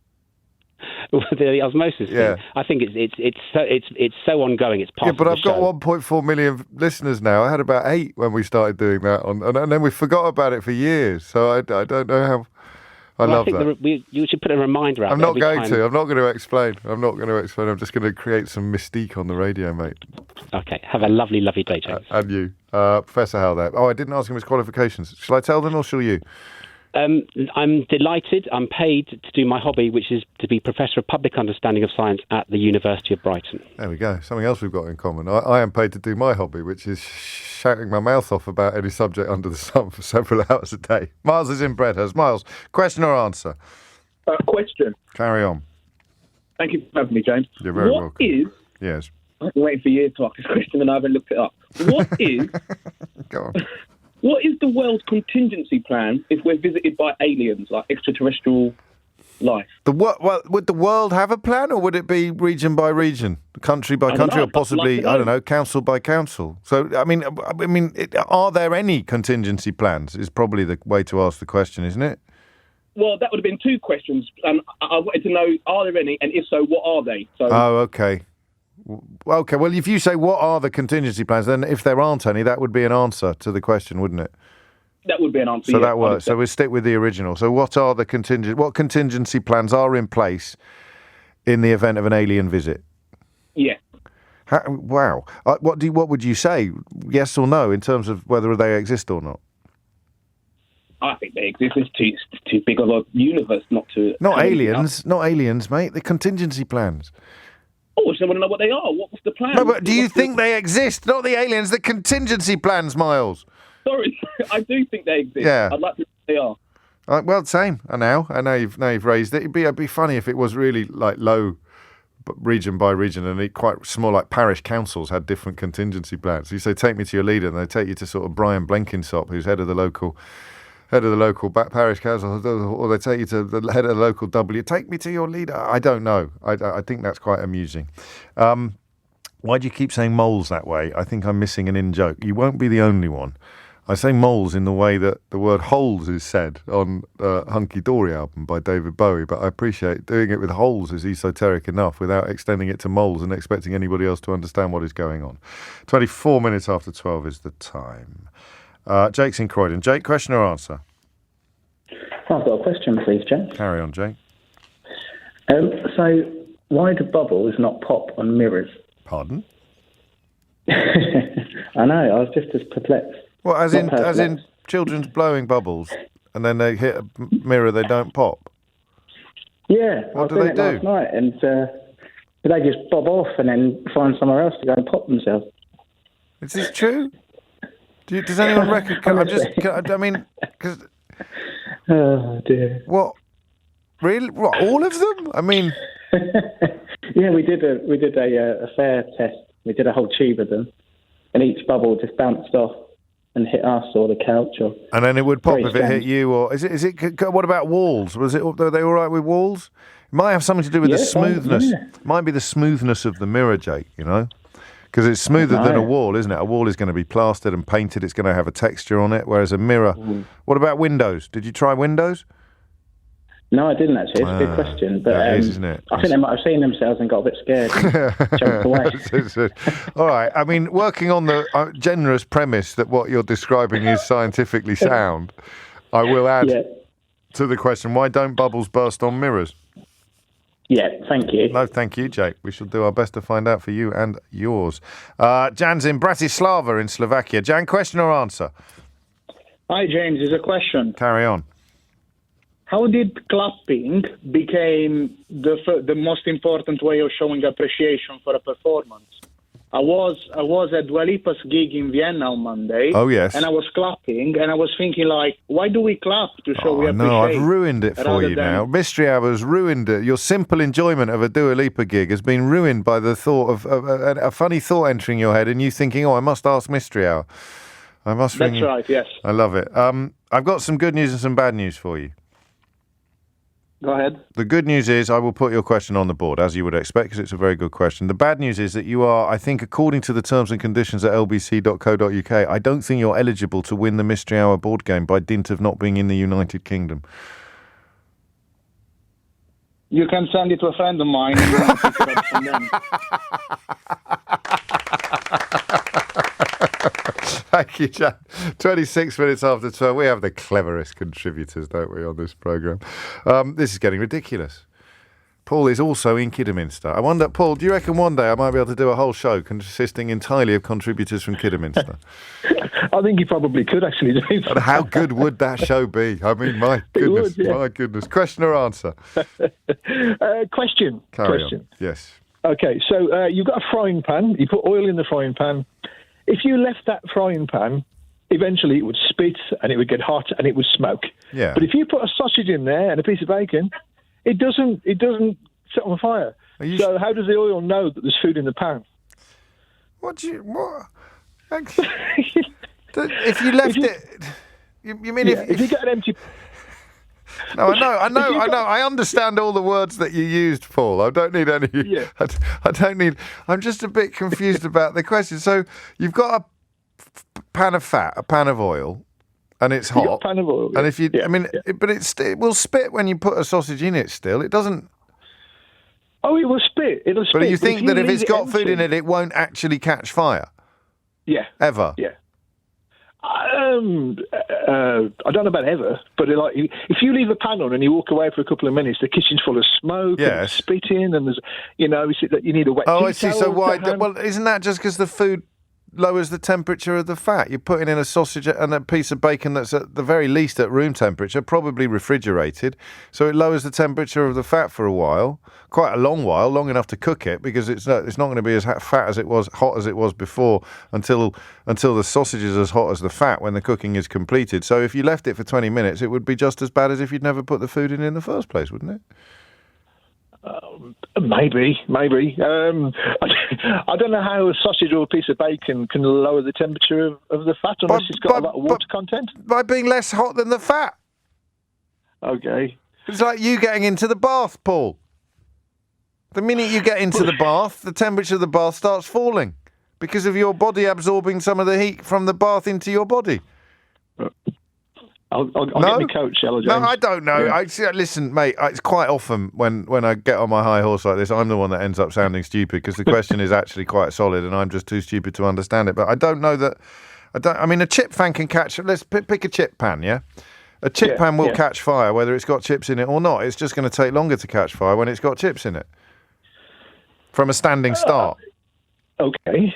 [SPEAKER 13] The osmosis thing. I think it's so ongoing. It's part of the show.
[SPEAKER 1] But I've got 1.4 million listeners now. I had about 8 when we started doing that, and then we forgot about it for years. So I don't know how. I love that.
[SPEAKER 13] You should put a reminder out.
[SPEAKER 1] I'm not going to. I'm not going to explain. I'm just going to create some mystique on the radio, mate.
[SPEAKER 13] Okay. Have a lovely, lovely day, James.
[SPEAKER 1] And you, Professor Hal. There. Oh, I didn't ask him his qualifications. Shall I tell them, or shall you?
[SPEAKER 13] I'm delighted. I'm paid to do my hobby, which is to be Professor of Public Understanding of Science at the University of Brighton.
[SPEAKER 1] There we go. Something else we've got in common. I am paid to do my hobby, which is shouting my mouth off about any subject under the sun for several hours a day. Miles is in Breadhurst. Miles, question or answer?
[SPEAKER 14] Question.
[SPEAKER 1] Carry on.
[SPEAKER 14] Thank you for having me, James.
[SPEAKER 1] You're very welcome. Yes.
[SPEAKER 14] I've been waiting for years to ask this question and I haven't looked it up. What is...
[SPEAKER 1] Go on.
[SPEAKER 14] What is the world contingency plan if we're visited by aliens, like extraterrestrial life?
[SPEAKER 1] Would the world have a plan, or would it be region by region, country by country, or possibly, council by council? So, I mean, are there any contingency plans? Is probably the way to ask the question, isn't it?
[SPEAKER 14] Well, that would have been 2 questions, and I wanted to know, are there any, and if so, what are they? So,
[SPEAKER 1] okay. Okay, well, if you say what are the contingency plans, then if there aren't any, that would be an answer to the question, wouldn't it?
[SPEAKER 14] That would be an answer.
[SPEAKER 1] So that works. So we'll stick with the original. So what contingency plans are in place in the event of an alien visit?
[SPEAKER 14] Yeah.
[SPEAKER 1] Wow. What would you say? Yes or no in terms of whether they exist or not?
[SPEAKER 14] I think they exist. It's too big of a universe not to.
[SPEAKER 1] Not aliens, mate. The contingency plans.
[SPEAKER 14] Oh, I just want to know what they are. What's the plan?
[SPEAKER 1] No, but do you think they exist? Not the aliens, the contingency plans, Miles.
[SPEAKER 14] Sorry, I do think they exist.
[SPEAKER 1] Yeah.
[SPEAKER 14] I'd like to know what they are.
[SPEAKER 1] Well, same. I know you've raised it. It'd be funny if it was really like low, region by region, and quite small, like parish councils had different contingency plans. So you say, take me to your leader, and they take you to sort of Brian Blenkinsop, who's head of the local parish council, or they take you to the head of the local W. Take me to your leader. I don't know. I think that's quite amusing. Why do you keep saying moles that way? I think I'm missing an in-joke. You won't be the only one. I say moles in the way that the word holes is said on Hunky Dory album by David Bowie, but I appreciate doing it with holes is esoteric enough without extending it to moles and expecting anybody else to understand what is going on. 24 minutes after 12 is the time. Jake's in Croydon. Jake, question or answer?
[SPEAKER 15] I've got a question, please, Jake.
[SPEAKER 1] Carry on, Jake.
[SPEAKER 15] So, why do bubbles not pop on mirrors?
[SPEAKER 1] Pardon?
[SPEAKER 15] I know, I was just as perplexed.
[SPEAKER 1] Well, as in children's blowing bubbles, and then they hit a mirror, they don't pop?
[SPEAKER 15] Yeah.
[SPEAKER 1] What do they do?
[SPEAKER 15] Last night, and they just bob off and then find somewhere else to go and pop themselves.
[SPEAKER 1] Is this true? Does anyone reckon? Because.
[SPEAKER 15] Oh dear.
[SPEAKER 1] What? Really? What? All of them? I mean.
[SPEAKER 15] Yeah, we did a fair test. We did a whole tube of them, and each bubble just bounced off and hit us or the couch.
[SPEAKER 1] And then it would pop if it hit you, or is it? What about walls? Were they all right with walls? It might have something to do with the smoothness. It might be the smoothness of the mirror, Jake. You know. Because it's smoother than a wall, isn't it? A wall is going to be plastered and painted. It's going to have a texture on it, whereas a mirror... What about windows? Did you try windows?
[SPEAKER 15] No, I didn't, actually. It's a good question. But
[SPEAKER 1] it is, isn't it?
[SPEAKER 15] I think they might have seen themselves and got a bit scared and jumped away.
[SPEAKER 1] All right. I mean, working on the generous premise that what you're describing is scientifically sound, I will add to the question, why don't bubbles burst on mirrors?
[SPEAKER 15] Yeah, thank you.
[SPEAKER 1] No, thank you, Jake. We shall do our best to find out for you and yours. Jan's in Bratislava in Slovakia. Jan, question or answer?
[SPEAKER 16] Hi, James. It's a question.
[SPEAKER 1] Carry on.
[SPEAKER 16] How did clapping become the most important way of showing appreciation for a performance? I was at Dua Lipa's gig in Vienna on Monday.
[SPEAKER 1] Oh, yes.
[SPEAKER 16] And I was clapping, and I was thinking, like, why do we clap to show we appreciate?
[SPEAKER 1] No, I've ruined it for you now. Mystery Hour's ruined it. Your simple enjoyment of a Dua Lipa gig has been ruined by the thought of a funny thought entering your head and you thinking, I must ask Mystery Hour. I must ring you.
[SPEAKER 16] That's right, yes.
[SPEAKER 1] I love it. I've got some good news and some bad news for you.
[SPEAKER 16] Go ahead.
[SPEAKER 1] The good news is I will put your question on the board, as you would expect, because it's a very good question. The bad news is that you are, I think, according to the terms and conditions at lbc.co.uk, I don't think you're eligible to win the Mystery Hour board game by dint of not being in the United Kingdom.
[SPEAKER 16] You can send it to a friend of mine and then pick it up from them.
[SPEAKER 1] Thank you, Jack. 26 minutes after 12. We have the cleverest contributors, don't we, on this programme? This is getting ridiculous. Paul is also in Kidderminster. I wonder, Paul, do you reckon one day I might be able to do a whole show consisting entirely of contributors from Kidderminster?
[SPEAKER 17] I think you probably could, actually.
[SPEAKER 1] And how good would that show be? I mean, my goodness, my goodness. Question or answer?
[SPEAKER 17] Question.
[SPEAKER 1] Carry
[SPEAKER 17] question.
[SPEAKER 1] on. Yes.
[SPEAKER 17] Okay, so you've got a frying pan. You put oil in the frying pan. If you left that frying pan, eventually it would spit and it would get hot and it would smoke.
[SPEAKER 1] Yeah.
[SPEAKER 17] But if you put a sausage in there and a piece of bacon, it doesn't set on fire. So how does the oil know that there's food in the pan?
[SPEAKER 1] What? If you left it, you mean
[SPEAKER 17] if you get an empty.
[SPEAKER 1] No, I know. I understand all the words that you used, Paul. I don't need any.
[SPEAKER 17] Yeah.
[SPEAKER 1] I don't need. I'm just a bit confused about the question. So you've got a pan of fat, a pan of oil, and it's hot.
[SPEAKER 17] You've got a pan of oil.
[SPEAKER 1] And if you, but it will spit when you put a sausage in it. Still, it doesn't.
[SPEAKER 17] Oh, it will spit. It'll spit.
[SPEAKER 1] But you think that if it's got food in
[SPEAKER 17] empty-
[SPEAKER 1] it won't actually catch fire?
[SPEAKER 17] Yeah.
[SPEAKER 1] Ever?
[SPEAKER 17] Yeah. I don't know about ever, but if you leave a pan on and you walk away for a couple of minutes, the kitchen's full of smoke and spitting, and there's, you need a wet.
[SPEAKER 1] Oh, I see. So why? Well, isn't that just because the food lowers the temperature of the fat? You're putting in a sausage and a piece of bacon that's at the very least at room temperature, probably refrigerated, so it lowers the temperature of the fat for a while, quite a long while, long enough to cook it, because it's not going to be as hot as it was before until the sausage is as hot as the fat when the cooking is completed. So if you left it for 20 minutes, it would be just as bad as if you'd never put the food in the first place, wouldn't it?
[SPEAKER 17] Maybe. I don't know how a sausage or a piece of bacon can lower the temperature of the fat unless it's got a lot of water content.
[SPEAKER 1] By being less hot than the fat.
[SPEAKER 17] Okay.
[SPEAKER 1] It's like you getting into the bath, Paul. The minute you get into the bath, the temperature of the bath starts falling because of your body absorbing some of the heat from the bath into your body.
[SPEAKER 17] I'll get my coach, shall I, James?
[SPEAKER 1] No, I don't know.
[SPEAKER 17] Yeah.
[SPEAKER 1] Listen, mate, it's quite often when I get on my high horse like this, I'm the one that ends up sounding stupid because the question is actually quite solid and I'm just too stupid to understand it. But I don't know that... I mean, a chip fan can catch... Let's pick a chip pan, yeah? A chip pan will catch fire whether it's got chips in it or not. It's just going to take longer to catch fire when it's got chips in it. From a standing start.
[SPEAKER 17] Okay,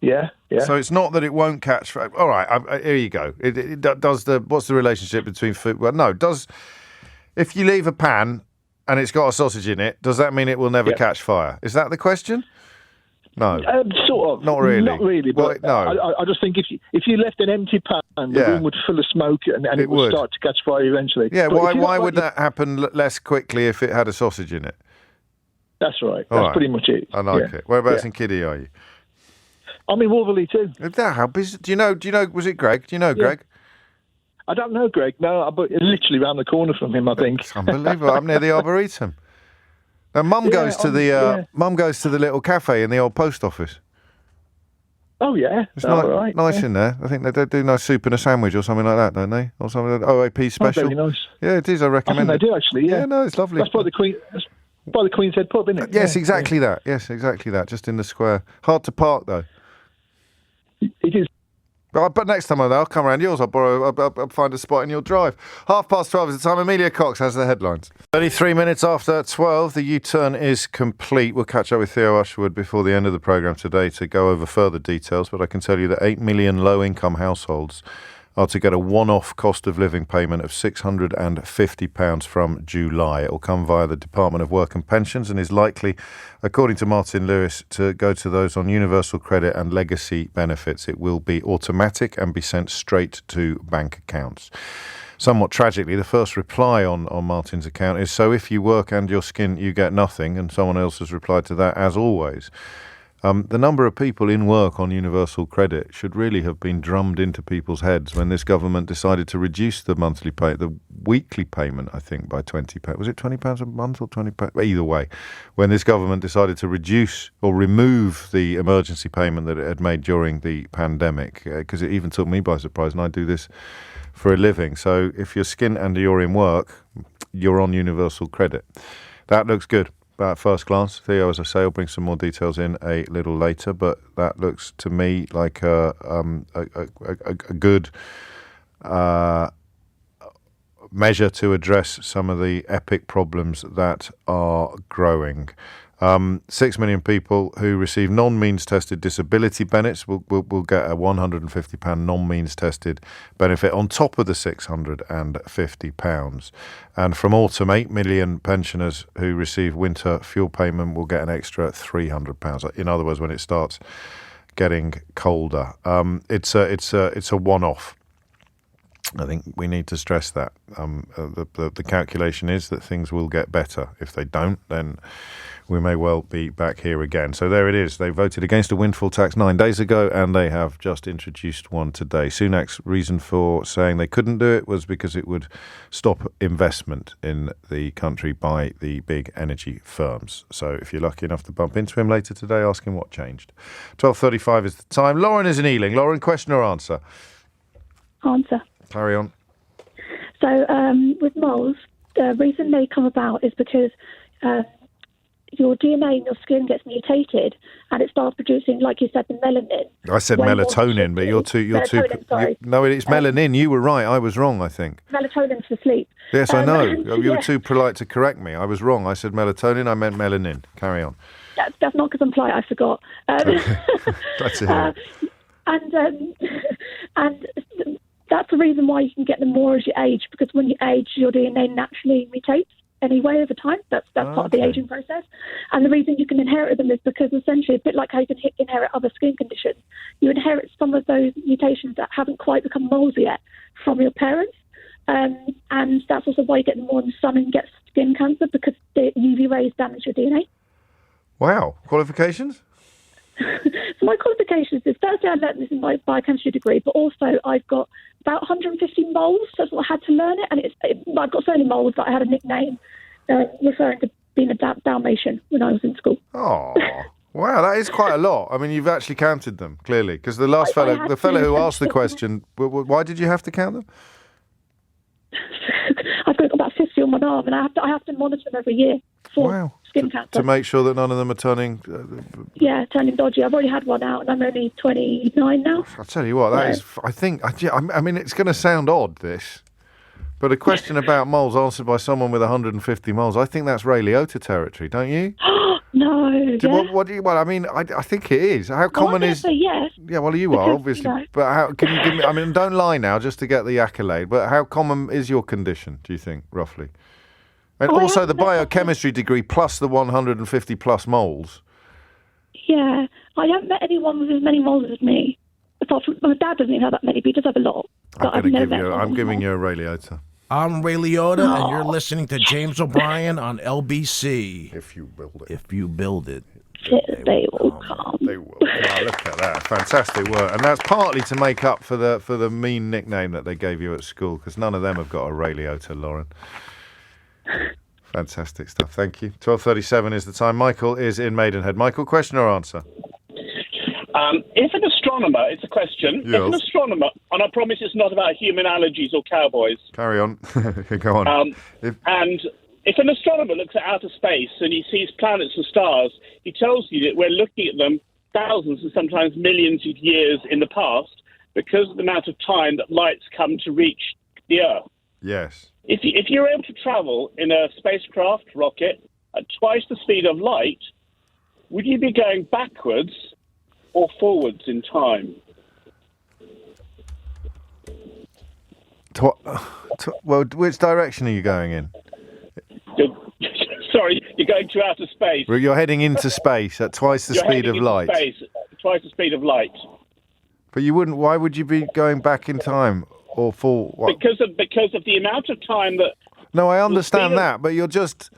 [SPEAKER 17] yeah.
[SPEAKER 1] So it's not that it won't catch fire. All right, here you go. What's the relationship between food? Well, no, if you leave a pan and it's got a sausage in it, does that mean it will never catch fire? Is that the question? No.
[SPEAKER 17] Sort of.
[SPEAKER 1] Not really.
[SPEAKER 17] Not really, but
[SPEAKER 1] no.
[SPEAKER 17] I just think if you left an empty pan, the room would fill of smoke and it would start to catch fire eventually.
[SPEAKER 1] Yeah, why would that happen less quickly if it had a sausage in it?
[SPEAKER 17] That's right. That's pretty much it.
[SPEAKER 1] I like it. Whereabouts in Kiddie are you?
[SPEAKER 17] I'm in Wolverley too.
[SPEAKER 1] How busy? Do you know? Was it Greg? Do you know Greg?
[SPEAKER 17] I don't know Greg. No, but literally round the corner from him, I think.
[SPEAKER 1] It's unbelievable. I'm near the Arboretum. Now, Mum goes to the little cafe in the old post office.
[SPEAKER 17] Oh yeah,
[SPEAKER 1] it's nice in there. I think they do nice soup and a sandwich or something like that, don't they? Or something like that. OAP special.
[SPEAKER 17] Oh, very nice.
[SPEAKER 1] Yeah, it is. I recommend
[SPEAKER 17] it. They do actually. Yeah,
[SPEAKER 1] no, it's lovely.
[SPEAKER 17] That's by the Queen. By the Queen's Head pub, isn't it?
[SPEAKER 1] Yes, exactly that. Yes, exactly that. Just in the square. Hard to park though.
[SPEAKER 17] It is.
[SPEAKER 1] But next time I'll come around yours. I'll find a spot in your drive. 12:30 is the time. Amelia Cox has the headlines. 33 minutes after 12, the U-turn is complete. We'll catch up with Theo Usherwood before the end of the programme today to go over further details. But I can tell you that 8 million low-income households are to get a one-off cost of living payment of £650 from July. It will come via the Department of Work and Pensions and is likely, according to Martin Lewis, to go to those on universal credit and legacy benefits. It will be automatic and be sent straight to bank accounts. Somewhat tragically, the first reply on Martin's account is, so if you work and your skin, you get nothing, and someone else has replied to that, as always. The number of people in work on universal credit should really have been drummed into people's heads when this government decided to reduce the the weekly payment, I think, by £20. Was it £20 a month or £20? Either way, when this government decided to reduce or remove the emergency payment that it had made during the pandemic, because it even took me by surprise, and I do this for a living. So if you're skint and you're in work, you're on universal credit. That looks good. At first glance, Theo, as I say, will bring some more details in a little later, but that looks to me like a good measure to address some of the epic problems that are growing. 6 million people who receive non-means tested disability benefits will get a £150 non-means tested benefit on top of the £650. And from autumn, 8 million pensioners who receive winter fuel payment will get an extra £300. In other words, when it starts getting colder, it's a one-off. I think we need to stress that. The calculation is that things will get better. If they don't, then we may well be back here again. So there it is. They voted against a windfall tax 9 days ago, and they have just introduced one today. Sunak's reason for saying they couldn't do it was because it would stop investment in the country by the big energy firms. So if you're lucky enough to bump into him later today, ask him what changed. 12:35 is the time. Lauren is in Ealing. Lauren, question or answer?
[SPEAKER 18] Answer.
[SPEAKER 1] Carry on.
[SPEAKER 18] So with moles, the reason they come about is because your DNA in your skin gets mutated and it starts producing, like you said, the melanin.
[SPEAKER 1] I said melatonin, but you're too. No, it's melanin. You were right. I was wrong, I think.
[SPEAKER 18] Melatonin's for sleep.
[SPEAKER 1] Yes, I know. You were too polite to correct me. I was wrong. I said melatonin. I meant melanin. Carry on.
[SPEAKER 18] That's not because I'm polite. I forgot.
[SPEAKER 1] Glad to hear.
[SPEAKER 18] And that's the reason why you can get them more as you age, because when you age, your DNA naturally mutates anyway over time. That's part of the aging process. And the reason you can inherit them is because essentially, a bit like how you can inherit other skin conditions, you inherit some of those mutations that haven't quite become moles yet from your parents. And that's also why you get them more in the sun and get skin cancer, because the UV rays damage your DNA.
[SPEAKER 1] Wow. Qualifications?
[SPEAKER 18] So my qualifications is, firstly, I learned this in my biochemistry degree, but also I've got about 150 moles, so I had to learn it, and I've got so many moles that I had a nickname referring to being a Dalmatian when I was in school.
[SPEAKER 1] Oh, wow, that is quite a lot. I mean, you've actually counted them, clearly, because the last fellow who asked the question, why did you have to count them?
[SPEAKER 18] I've got about 50 on my arm, and I have to monitor them every year for skin cancer.
[SPEAKER 1] To make sure that none of them are turning...
[SPEAKER 18] turning dodgy. I've already had one out, and I'm only 29 now.
[SPEAKER 1] I'll tell you what, that is... I mean, it's going to sound odd, this, but a question about moles answered by someone with 150 moles, I think that's Ray Liotta territory, don't you?
[SPEAKER 18] No.
[SPEAKER 1] What do you... Well, I mean, I think it is. How common is...
[SPEAKER 18] Say yes.
[SPEAKER 1] Yeah, well, you are, obviously. You know. But how can you give me... I mean, don't lie now just to get the accolade, but how common is your condition, do you think, roughly? And also the biochemistry degree plus the 150 plus moles.
[SPEAKER 18] Yeah, I haven't met anyone with as many moles as me. Apart from my dad doesn't even have that many, but he does have a lot.
[SPEAKER 1] I'm giving you a Ray Liotta.
[SPEAKER 19] I'm Ray Liotta, and you're listening to James O'Brien on LBC.
[SPEAKER 1] If you build it.
[SPEAKER 19] If you build it.
[SPEAKER 18] They will come.
[SPEAKER 1] They will. Oh, look at that. Fantastic work. And that's partly to make up for the mean nickname that they gave you at school, because none of them have got a Ray Liotta, Lauren. Fantastic stuff. Thank you. 12:37 is the time. Michael is in Maidenhead. Michael, question or answer?
[SPEAKER 20] If an astronomer, it's a question,
[SPEAKER 1] yes.
[SPEAKER 20] If an astronomer, and I promise it's not about human allergies or cowboys.
[SPEAKER 1] Carry on. Go on.
[SPEAKER 20] And if an astronomer looks at outer space and he sees planets and stars, he tells you that we're looking at them thousands and sometimes millions of years in the past because of the amount of time that light's come to reach the Earth.
[SPEAKER 1] Yes.
[SPEAKER 20] If you're able to travel in a spacecraft rocket at twice the speed of light, would you be going backwards or forwards in time?
[SPEAKER 1] Well, which direction are you going in?
[SPEAKER 20] Sorry, you're going to outer space.
[SPEAKER 1] You're heading into space at twice the speed of light.
[SPEAKER 20] Twice the speed of light.
[SPEAKER 1] But you wouldn't. Why would you be going back in time or for what?
[SPEAKER 20] Because of the amount of time that.
[SPEAKER 1] No, I understand that, but you're just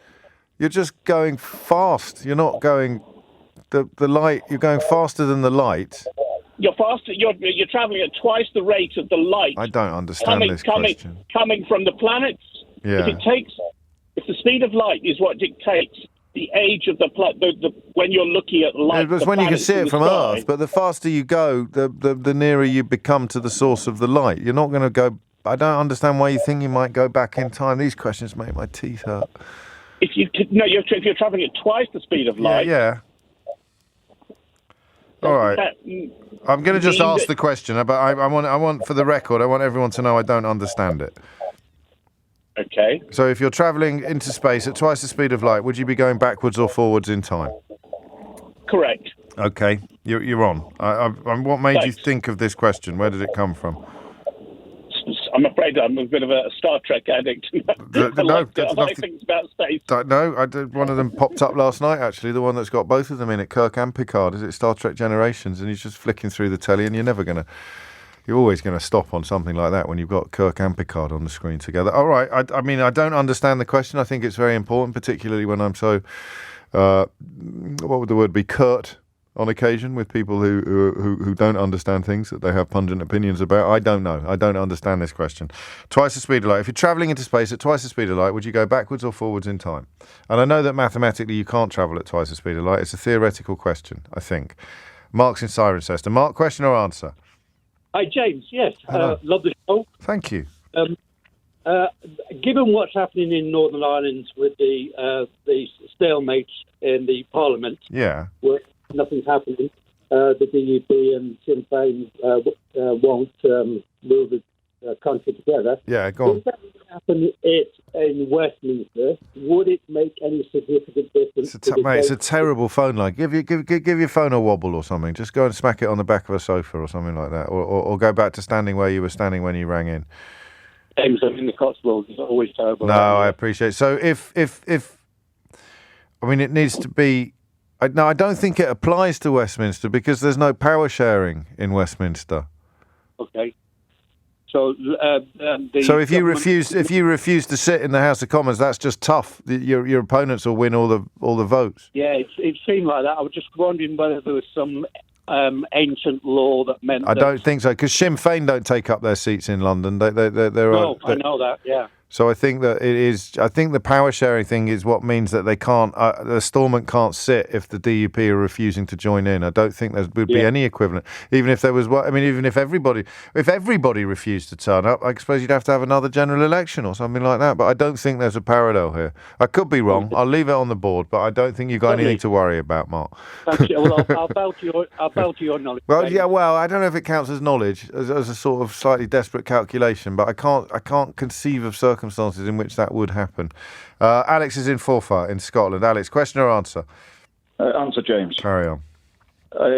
[SPEAKER 1] going fast. You're not going the light. You're going faster than the light.
[SPEAKER 20] You're faster. You're traveling at twice the rate of the light.
[SPEAKER 1] I don't understand this question.
[SPEAKER 20] Coming from the planets.
[SPEAKER 1] Yeah.
[SPEAKER 20] If the speed of light is what dictates the age of the when you're looking at light.
[SPEAKER 1] It was when you can see it from Earth, but the faster you go, the nearer you become to the source of the light. You're not going to go. I don't understand why you think you might go back in time. These questions make my teeth hurt.
[SPEAKER 20] If you're traveling at twice the speed of light.
[SPEAKER 1] Yeah. All right. I'm going to just ask the question, but I want, for the record, I want everyone to know I don't understand it.
[SPEAKER 20] Okay.
[SPEAKER 1] So if you're travelling into space at twice the speed of light, would you be going backwards or forwards in time?
[SPEAKER 20] Correct.
[SPEAKER 1] Okay, you're on. What made you think of this question? Where did it come from?
[SPEAKER 20] I'm afraid I'm a bit of a Star Trek addict. I like things about space.
[SPEAKER 1] No, one of them popped up last night, actually, the one that's got both of them in it, Kirk and Picard. Is it Star Trek Generations? And he's just flicking through the telly, and you're always going to stop on something like that when you've got Kirk and Picard on the screen together. All right, I mean, I don't understand the question. I think it's very important, particularly when I'm so, what would the word be, curt on occasion with people who don't understand things that they have pungent opinions about. I don't know. I don't understand this question. Twice the speed of light. If you're travelling into space at twice the speed of light, would you go backwards or forwards in time? And I know that mathematically you can't travel at twice the speed of light. It's a theoretical question, I think. Mark's in Cirencester. Mark, question or answer?
[SPEAKER 21] Hi, James. Yes, love the show.
[SPEAKER 1] Thank you.
[SPEAKER 21] Given what's happening in Northern Ireland with the stalemate in the Parliament, where nothing's happening, the DUP and Sinn Féin won't move the country together.
[SPEAKER 1] Yeah, go on.
[SPEAKER 21] If that happened in Westminster, would it make any significant difference?
[SPEAKER 1] It's a terrible phone line. Give your phone a wobble or something. Just go and smack it on the back of a sofa or something like that, or go back to standing where you were standing when you rang in.
[SPEAKER 21] James, I'm in the Cotswolds. It's always terrible.
[SPEAKER 1] No, I appreciate it. So if I mean, it needs to be. No, I don't think it applies to Westminster because there's no power sharing in Westminster.
[SPEAKER 21] Okay. So,
[SPEAKER 1] so if you refuse to sit in the House of Commons, that's just tough. Your opponents will win all the votes.
[SPEAKER 21] Yeah, it seemed like that. I was just wondering whether there was some ancient law that meant.
[SPEAKER 1] I don't think so because Sinn Féin don't take up their seats in London. I
[SPEAKER 21] know that. Yeah.
[SPEAKER 1] So I think that it is. I think the power sharing thing is what means that they can't. The Stormont can't sit if the DUP are refusing to join in. I don't think there would be any equivalent. Even if there was, even if everybody refused to turn up, I suppose you'd have to have another general election or something like that. But I don't think there's a parallel here. I could be wrong. I'll leave it on the board, but I don't think you've got anything to worry about, Mark.
[SPEAKER 21] Thank you. Well, I'll bow to your knowledge.
[SPEAKER 1] Well, yeah. Well, I don't know if it counts as knowledge, as a sort of slightly desperate calculation, but I can't conceive of circumstances in which that would happen. Alex is in Forfar in Scotland. Alex, question or answer?
[SPEAKER 16] Answer, James.
[SPEAKER 1] Carry on.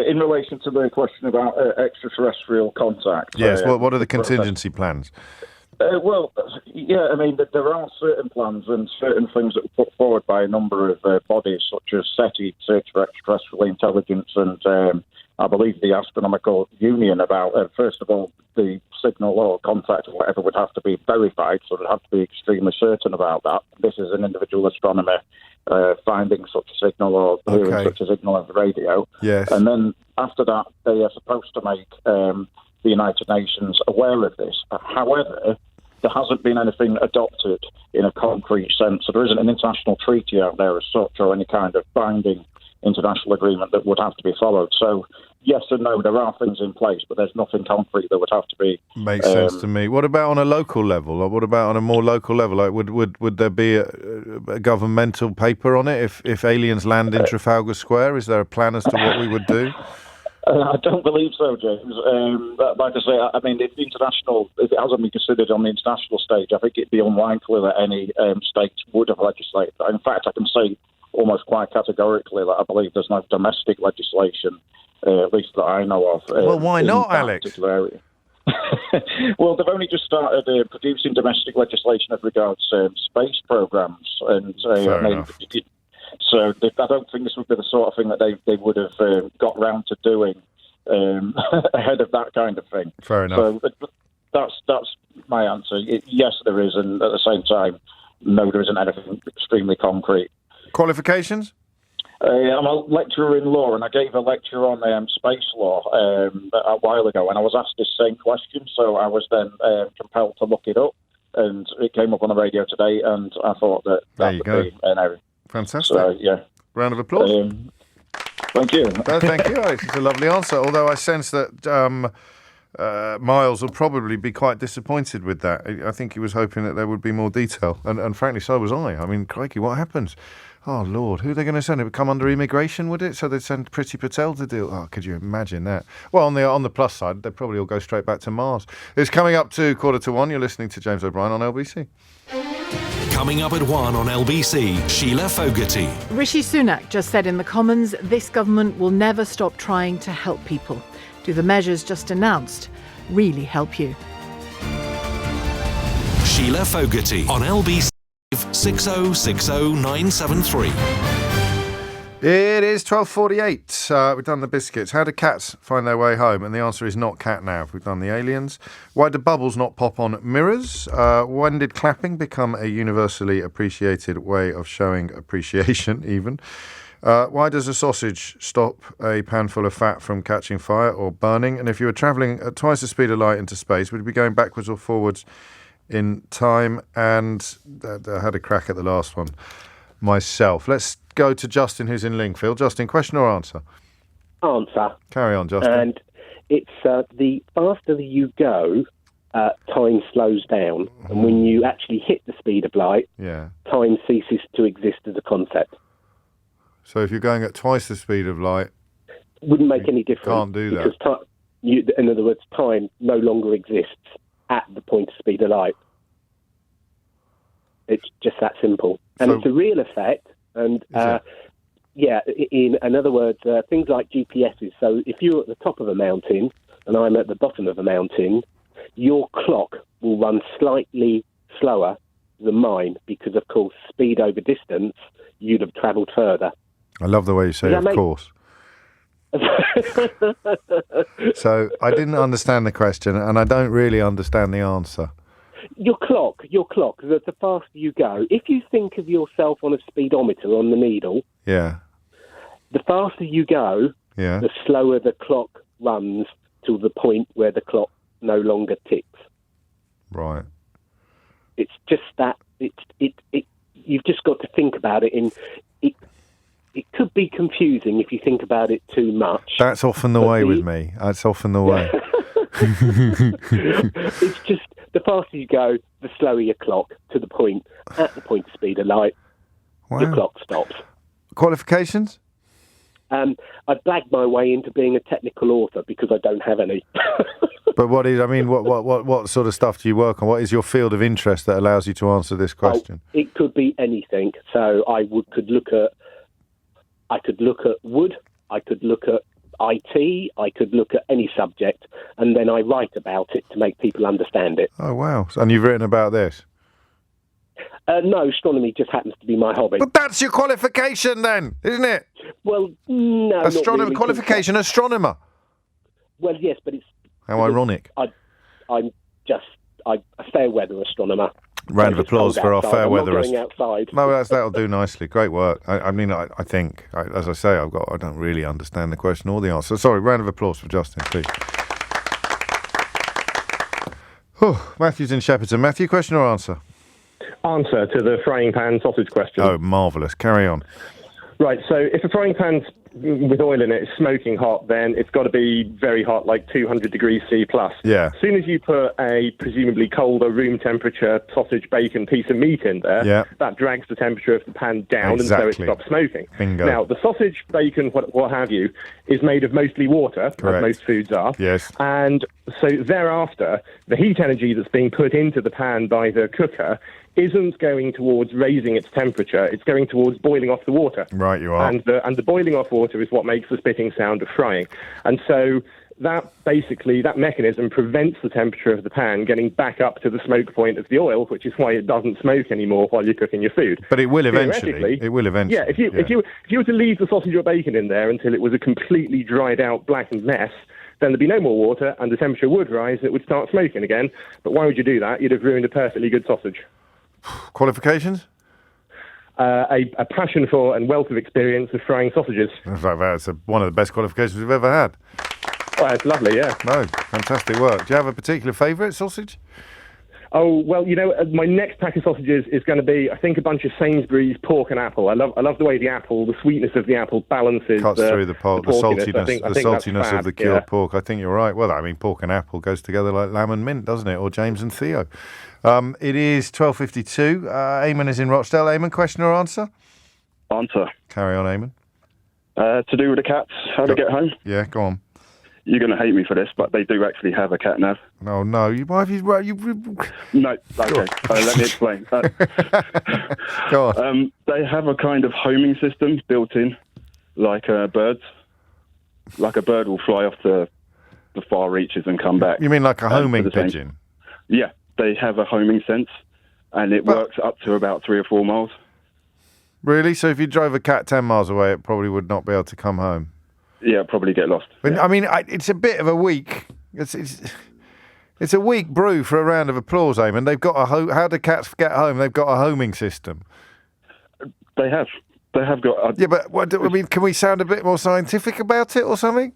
[SPEAKER 16] In relation to the question about extraterrestrial contact.
[SPEAKER 1] Yes, what are the contingency plans?
[SPEAKER 16] Well, yeah, I mean, there are certain plans and certain things that were put forward by a number of bodies, such as SETI, Search for Extraterrestrial Intelligence, and I believe the Astronomical Union about, first of all, the signal or contact or whatever would have to be verified, so they'd have to be extremely certain about that. This is an individual astronomer finding such a signal or hearing such a signal on the radio.
[SPEAKER 1] Yes.
[SPEAKER 16] And then after that, they are supposed to make the United Nations aware of this. However, there hasn't been anything adopted in a concrete sense. So there isn't an international treaty out there as such or any kind of binding international agreement that would have to be followed. So, yes and no, there are things in place, but there's nothing concrete that would have to be...
[SPEAKER 1] Makes sense to me. What about on a local level? Or what about on a more local level? Like, would there be a governmental paper on it if aliens land in Trafalgar Square? Is there a plan as to what we would do?
[SPEAKER 16] I don't believe so, James. Like I say, I mean, if it hasn't been considered on the international stage, I think it'd be unlikely that any states would have legislated that. In fact, I can say almost quite categorically that I believe there's no domestic legislation, at least that I know of.
[SPEAKER 1] Well, why not, Alex?
[SPEAKER 16] Area. Well, they've only just started producing domestic legislation as regards space programs, and
[SPEAKER 1] Fair enough.
[SPEAKER 16] So I don't think this would be the sort of thing that they would have got round to doing ahead of that kind of thing.
[SPEAKER 1] Fair enough.
[SPEAKER 16] So that's my answer. Yes, there is, and at the same time, no, there isn't anything extremely concrete.
[SPEAKER 1] Qualifications?
[SPEAKER 16] I'm a lecturer in law, and I gave a lecture on space law a while ago, and I was asked this same question, so I was then compelled to look it up, and it came up on the radio today, and I thought that would be an area.
[SPEAKER 1] Fantastic.
[SPEAKER 16] So, yeah.
[SPEAKER 1] Round of applause.
[SPEAKER 16] Thank you.
[SPEAKER 1] Thank you, Alex. It's a lovely answer, although I sense that Miles will probably be quite disappointed with that. I think he was hoping that there would be more detail, and frankly, so was I. I mean, crikey, what happens? Oh, Lord, who are they going to send? It would come under immigration, would it? So they'd send Priti Patel to deal. Oh, could you imagine that? Well, on the plus side, they'd probably all go straight back to Mars. It's coming up to 1:45. You're listening to James O'Brien on LBC.
[SPEAKER 4] Coming up at 1 on LBC, Sheila Fogarty.
[SPEAKER 2] Rishi Sunak just said in the Commons, this government will never stop trying to help people. Do the measures just announced really help you?
[SPEAKER 4] Sheila Fogarty on LBC 6060973.
[SPEAKER 1] It is 12:48. We've done the biscuits. How do cats find their way home? And the answer is not cat nav. We've done the aliens. Why do bubbles not pop on mirrors? When did clapping become a universally appreciated way of showing appreciation, even? Why does a sausage stop a pan full of fat from catching fire or burning? And if you were travelling at twice the speed of light into space, would you be going backwards or forwards in time? And I had a crack at the last one myself. Let's go to Justin, who's in Lingfield. Justin, question or answer?
[SPEAKER 22] Answer.
[SPEAKER 1] Carry on, Justin.
[SPEAKER 22] And it's the faster that you go, time slows down. And when you actually hit the speed of light, time ceases to exist as a concept.
[SPEAKER 1] So if you're going at twice the speed of light...
[SPEAKER 22] Wouldn't make any difference.
[SPEAKER 1] Can't do that.
[SPEAKER 22] Because in other words, time no longer exists at the point of speed of light. It's just that simple. And it's a real effect. And, in other words, things like GPSs. So if you're at the top of a mountain and I'm at the bottom of a mountain, your clock will run slightly slower than mine because, of course, speed over distance, you'd have travelled further.
[SPEAKER 1] I love the way you say of course. So I didn't understand the question, and I don't really understand the answer.
[SPEAKER 22] Your clock, the faster you go, if you think of yourself on a speedometer on the needle, the faster you go, the slower the clock runs to the point where the clock no longer ticks.
[SPEAKER 1] Right.
[SPEAKER 22] It's just that, you've just got to think about it it could be confusing if you think about it too much.
[SPEAKER 1] That's often the way with me. That's often the way.
[SPEAKER 22] It's just the faster you go, the slower your clock at the point of speed of light.
[SPEAKER 1] Wow.
[SPEAKER 22] Your clock stops.
[SPEAKER 1] Qualifications?
[SPEAKER 22] I blagged my way into being a technical author because I don't have any.
[SPEAKER 1] But what sort of stuff do you work on? What is your field of interest that allows you to answer this question?
[SPEAKER 22] It could be anything. So I could look at wood, I could look at IT, I could look at any subject, and then I write about it to make people understand it.
[SPEAKER 1] Oh, wow. And you've written about this?
[SPEAKER 22] No, astronomy just happens to be my hobby.
[SPEAKER 1] But that's your qualification then, isn't it?
[SPEAKER 22] Well, no.
[SPEAKER 1] Astronomer
[SPEAKER 22] not really,
[SPEAKER 1] qualification, astronomer.
[SPEAKER 22] Well, yes, but it's...
[SPEAKER 1] How ironic.
[SPEAKER 22] I'm just a fair weather astronomer.
[SPEAKER 1] Round of applause for our fair weather.
[SPEAKER 22] Outside.
[SPEAKER 1] No, that'll do nicely. Great work. I think, as I say, I don't really understand the question or the answer. Sorry, round of applause for Justin, please. Matthew's in Shepperton. Matthew, question or answer?
[SPEAKER 23] Answer to the frying pan sausage question.
[SPEAKER 1] Oh, marvellous. Carry on.
[SPEAKER 23] Right, so if a frying pan's with oil in it is smoking hot, then it's got to be very hot, like 200 degrees C plus.
[SPEAKER 1] Yeah.
[SPEAKER 23] As soon as you put a presumably colder room temperature sausage, bacon, piece of meat in there, that drags the temperature of the pan down, and so it stops smoking.
[SPEAKER 1] Bingo.
[SPEAKER 23] Now, the sausage, bacon, what have you, is made of mostly water,
[SPEAKER 1] Correct.
[SPEAKER 23] as most foods are.
[SPEAKER 1] Yes.
[SPEAKER 23] And so thereafter, the heat energy that's being put into the pan by the cooker isn't going towards raising its temperature, it's going towards boiling off the water.
[SPEAKER 1] Right, you are.
[SPEAKER 23] And the boiling off water is what makes the spitting sound of frying. And so that mechanism prevents the temperature of the pan getting back up to the smoke point of the oil, which is why it doesn't smoke anymore while you're cooking your food.
[SPEAKER 1] But it will eventually.
[SPEAKER 23] Yeah, if you were to leave the sausage or bacon in there until it was a completely dried out blackened mess, then there'd be no more water and the temperature would rise and it would start smoking again. But why would you do that? You'd have ruined a perfectly good sausage.
[SPEAKER 1] Qualifications?
[SPEAKER 23] A passion for and wealth of experience of frying sausages.
[SPEAKER 1] In fact, that's one of the best qualifications we've ever had.
[SPEAKER 23] Oh, it's lovely, yeah.
[SPEAKER 1] No, fantastic work. Do you have a particular favourite sausage?
[SPEAKER 23] Oh, well, my next pack of sausages is going to be, I think, a bunch of Sainsbury's pork and apple. I love the way the sweetness of the apple balances
[SPEAKER 1] cuts through the saltiness
[SPEAKER 23] fab,
[SPEAKER 1] of the cured pork. I think you're right. Well, I mean, pork and apple goes together like lamb and mint, doesn't it? Or James and Theo. It is 12:52. Eamon is in Rochdale. Eamon, question or answer?
[SPEAKER 3] Answer.
[SPEAKER 1] Carry on, Eamon.
[SPEAKER 3] To do with the cats, how to get home?
[SPEAKER 1] Yeah, go on.
[SPEAKER 3] You're going to hate me for this, but they do actually have a cat nav.
[SPEAKER 1] Oh, no.
[SPEAKER 3] No, okay. Let me explain.
[SPEAKER 1] Go on.
[SPEAKER 3] They have a kind of homing system built in, like birds. Like a bird will fly off to the far reaches and come back.
[SPEAKER 1] You mean like a homing pigeon?
[SPEAKER 3] Yeah, they have a homing sense, and it works up to about 3 or 4 miles.
[SPEAKER 1] Really? So if you drove a cat 10 miles away, it probably would not be able to come home?
[SPEAKER 3] Yeah, probably get lost.
[SPEAKER 1] Yeah. I mean, it's a bit of a weak. It's a weak brew for a round of applause, Eamon. They've got how do cats get home? They've got a homing system.
[SPEAKER 3] They have got.
[SPEAKER 1] Yeah, but can we sound a bit more scientific about it or something?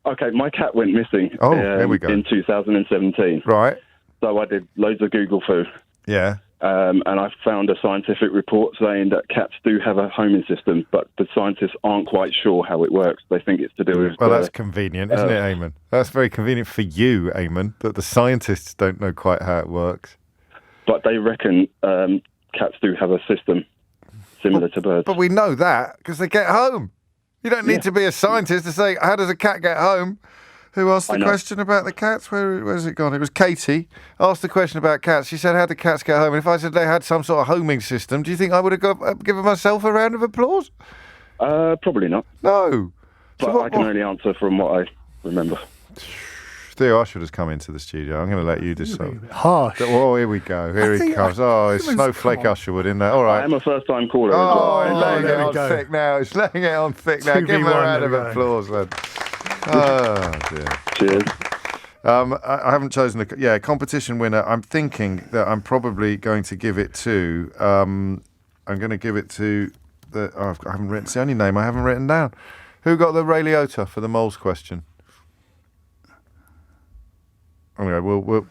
[SPEAKER 3] Okay, my cat went missing.
[SPEAKER 1] Oh, there we go.
[SPEAKER 3] In 2017.
[SPEAKER 1] Right.
[SPEAKER 3] So I did loads of Google foo.
[SPEAKER 1] Yeah.
[SPEAKER 3] And I found a scientific report saying that cats do have a homing system, but the scientists aren't quite sure how it works. They think it's to do with...
[SPEAKER 1] Well, that's convenient, isn't it, Eamon? That's very convenient for you, Eamon, that the scientists don't know quite how it works.
[SPEAKER 3] But they reckon cats do have a system similar to birds.
[SPEAKER 1] But we know that because they get home. You don't need to be a scientist to say, how does a cat get home? Who asked the question about the cats? Where's it gone? It was Katie. Asked the question about cats. She said, how do cats get home? And if I said they had some sort of homing system, do you think I would have given myself a round of applause?
[SPEAKER 3] Probably not.
[SPEAKER 1] No.
[SPEAKER 3] But I can only answer from what I remember.
[SPEAKER 1] Theo Usher has come into the studio. I'm going to let you decide.
[SPEAKER 5] Harsh.
[SPEAKER 1] Oh, here we go. Here he comes. Oh, it's Snowflake Usherwood in there. All right.
[SPEAKER 3] I am a first-time caller.
[SPEAKER 1] Oh, it's laying it on thick now. It's laying it on thick now. Give him a round of applause, then. Oh, dear.
[SPEAKER 3] Cheers.
[SPEAKER 1] I haven't chosen a competition winner. I'm thinking that I'm probably going to give it to. I'm going to give it to the. I haven't written. It's the only name I haven't written down. Who got the Ray Liotta for the moles question? Anyway,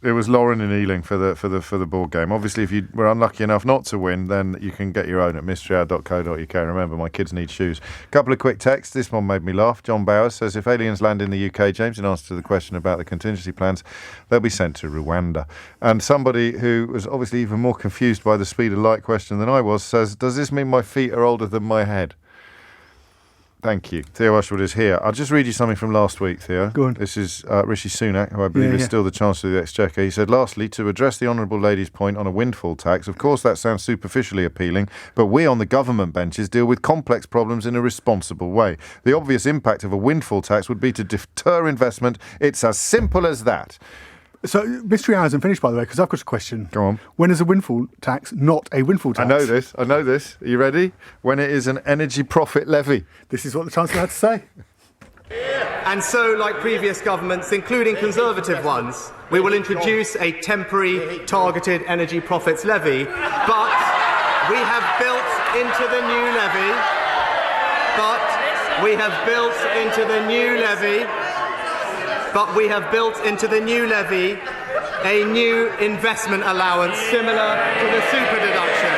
[SPEAKER 1] it was Lauren in Ealing for the board game. Obviously, if you were unlucky enough not to win, then you can get your own at mysteryhour.co.uk. Remember, my kids need shoes. A couple of quick texts. This one made me laugh. John Bowers says, if aliens land in the UK, James, in answer to the question about the contingency plans, they'll be sent to Rwanda. And somebody who was obviously even more confused by the speed of light question than I was says, does this mean my feet are older than my head? Thank you. Theo Usherwood is here. I'll just read you something from last week, Theo.
[SPEAKER 5] Go on.
[SPEAKER 1] This is Rishi Sunak, who I believe is still the Chancellor of the Exchequer. He said, lastly, to address the Honourable Lady's point on a windfall tax, of course that sounds superficially appealing, but we on the government benches deal with complex problems in a responsible way. The obvious impact of a windfall tax would be to deter investment. It's as simple as that.
[SPEAKER 5] So, Mystery Hour isn't finished, by the way, because I've got a question.
[SPEAKER 1] Go on.
[SPEAKER 5] When is a windfall tax not a windfall tax?
[SPEAKER 1] I know this. Are you ready? When it is an energy profit levy.
[SPEAKER 5] This is what the Chancellor had to say.
[SPEAKER 7] And so, like previous governments, including Conservative ones, we will introduce a temporary targeted energy profits levy, but we have built into the new levy, a new investment allowance similar to the super deduction.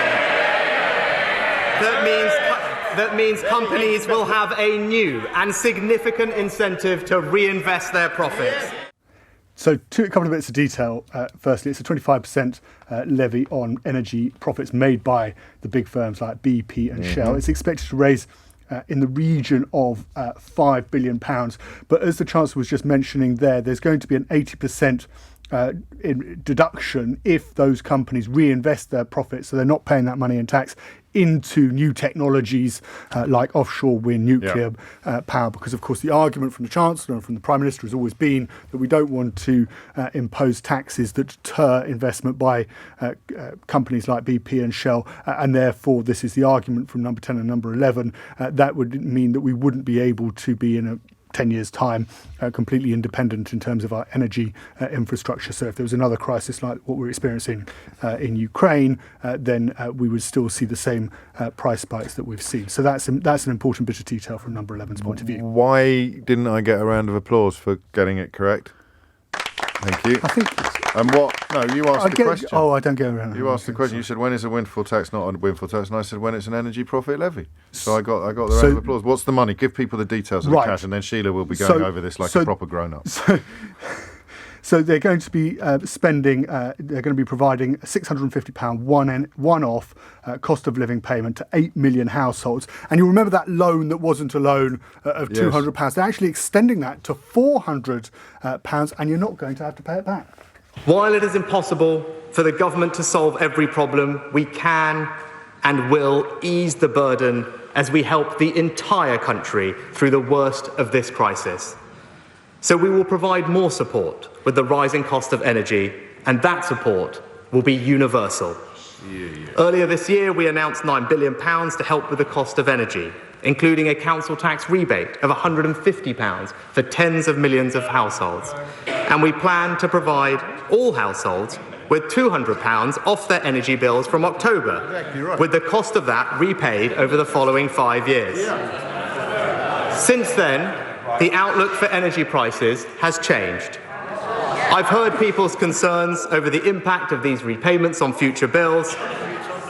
[SPEAKER 7] That means companies will have a new and significant incentive to reinvest their profits.
[SPEAKER 5] So, a couple of bits of detail. Firstly, it's a 25% levy on energy profits made by the big firms like BP and Shell. It's expected to raise in the region of £5 billion. But as the Chancellor was just mentioning there's going to be an 80% deduction if those companies reinvest their profits, so they're not paying that money in tax, into new technologies like offshore wind, nuclear power, because of course the argument from the Chancellor and from the Prime Minister has always been that we don't want to impose taxes that deter investment by companies like BP and Shell, and therefore this is the argument from number 10 and number 11. That would mean that we wouldn't be able to be in a 10 years' time, completely independent in terms of our energy infrastructure. So if there was another crisis like what we're experiencing in Ukraine, then we would still see the same price spikes that we've seen. So that's an important bit of detail from number 11's point of view.
[SPEAKER 1] Why didn't I get a round of applause for getting it correct? Thank you.
[SPEAKER 5] I think.
[SPEAKER 1] And what? No, you asked the question.
[SPEAKER 5] Oh, I don't get around.
[SPEAKER 1] You asked the question. You said, when is a windfall tax not a windfall tax? And I said, when it's an energy profit levy. So I got the round of applause. What's the money? Give people the details of the cash, and then Sheila will be going over this like a proper grown-up.
[SPEAKER 5] So they're going to be spending, they're going to be providing a £650 one-off cost of living payment to 8 million households. And you remember that loan that wasn't a loan of £200. They're actually extending that to £400, and you're not going to have to pay it back.
[SPEAKER 7] While it is impossible for the government to solve every problem, we can and will ease the burden as we help the entire country through the worst of this crisis. So we will provide more support with the rising cost of energy, and that support will be universal. Earlier this year, we announced £9 billion to help with the cost of energy, including a council tax rebate of £150 for tens of millions of households. And we plan to provide all households with £200 off their energy bills from October, with the cost of that repaid over the following 5 years. Since then, the outlook for energy prices has changed. I've heard people's concerns over the impact of these repayments on future bills,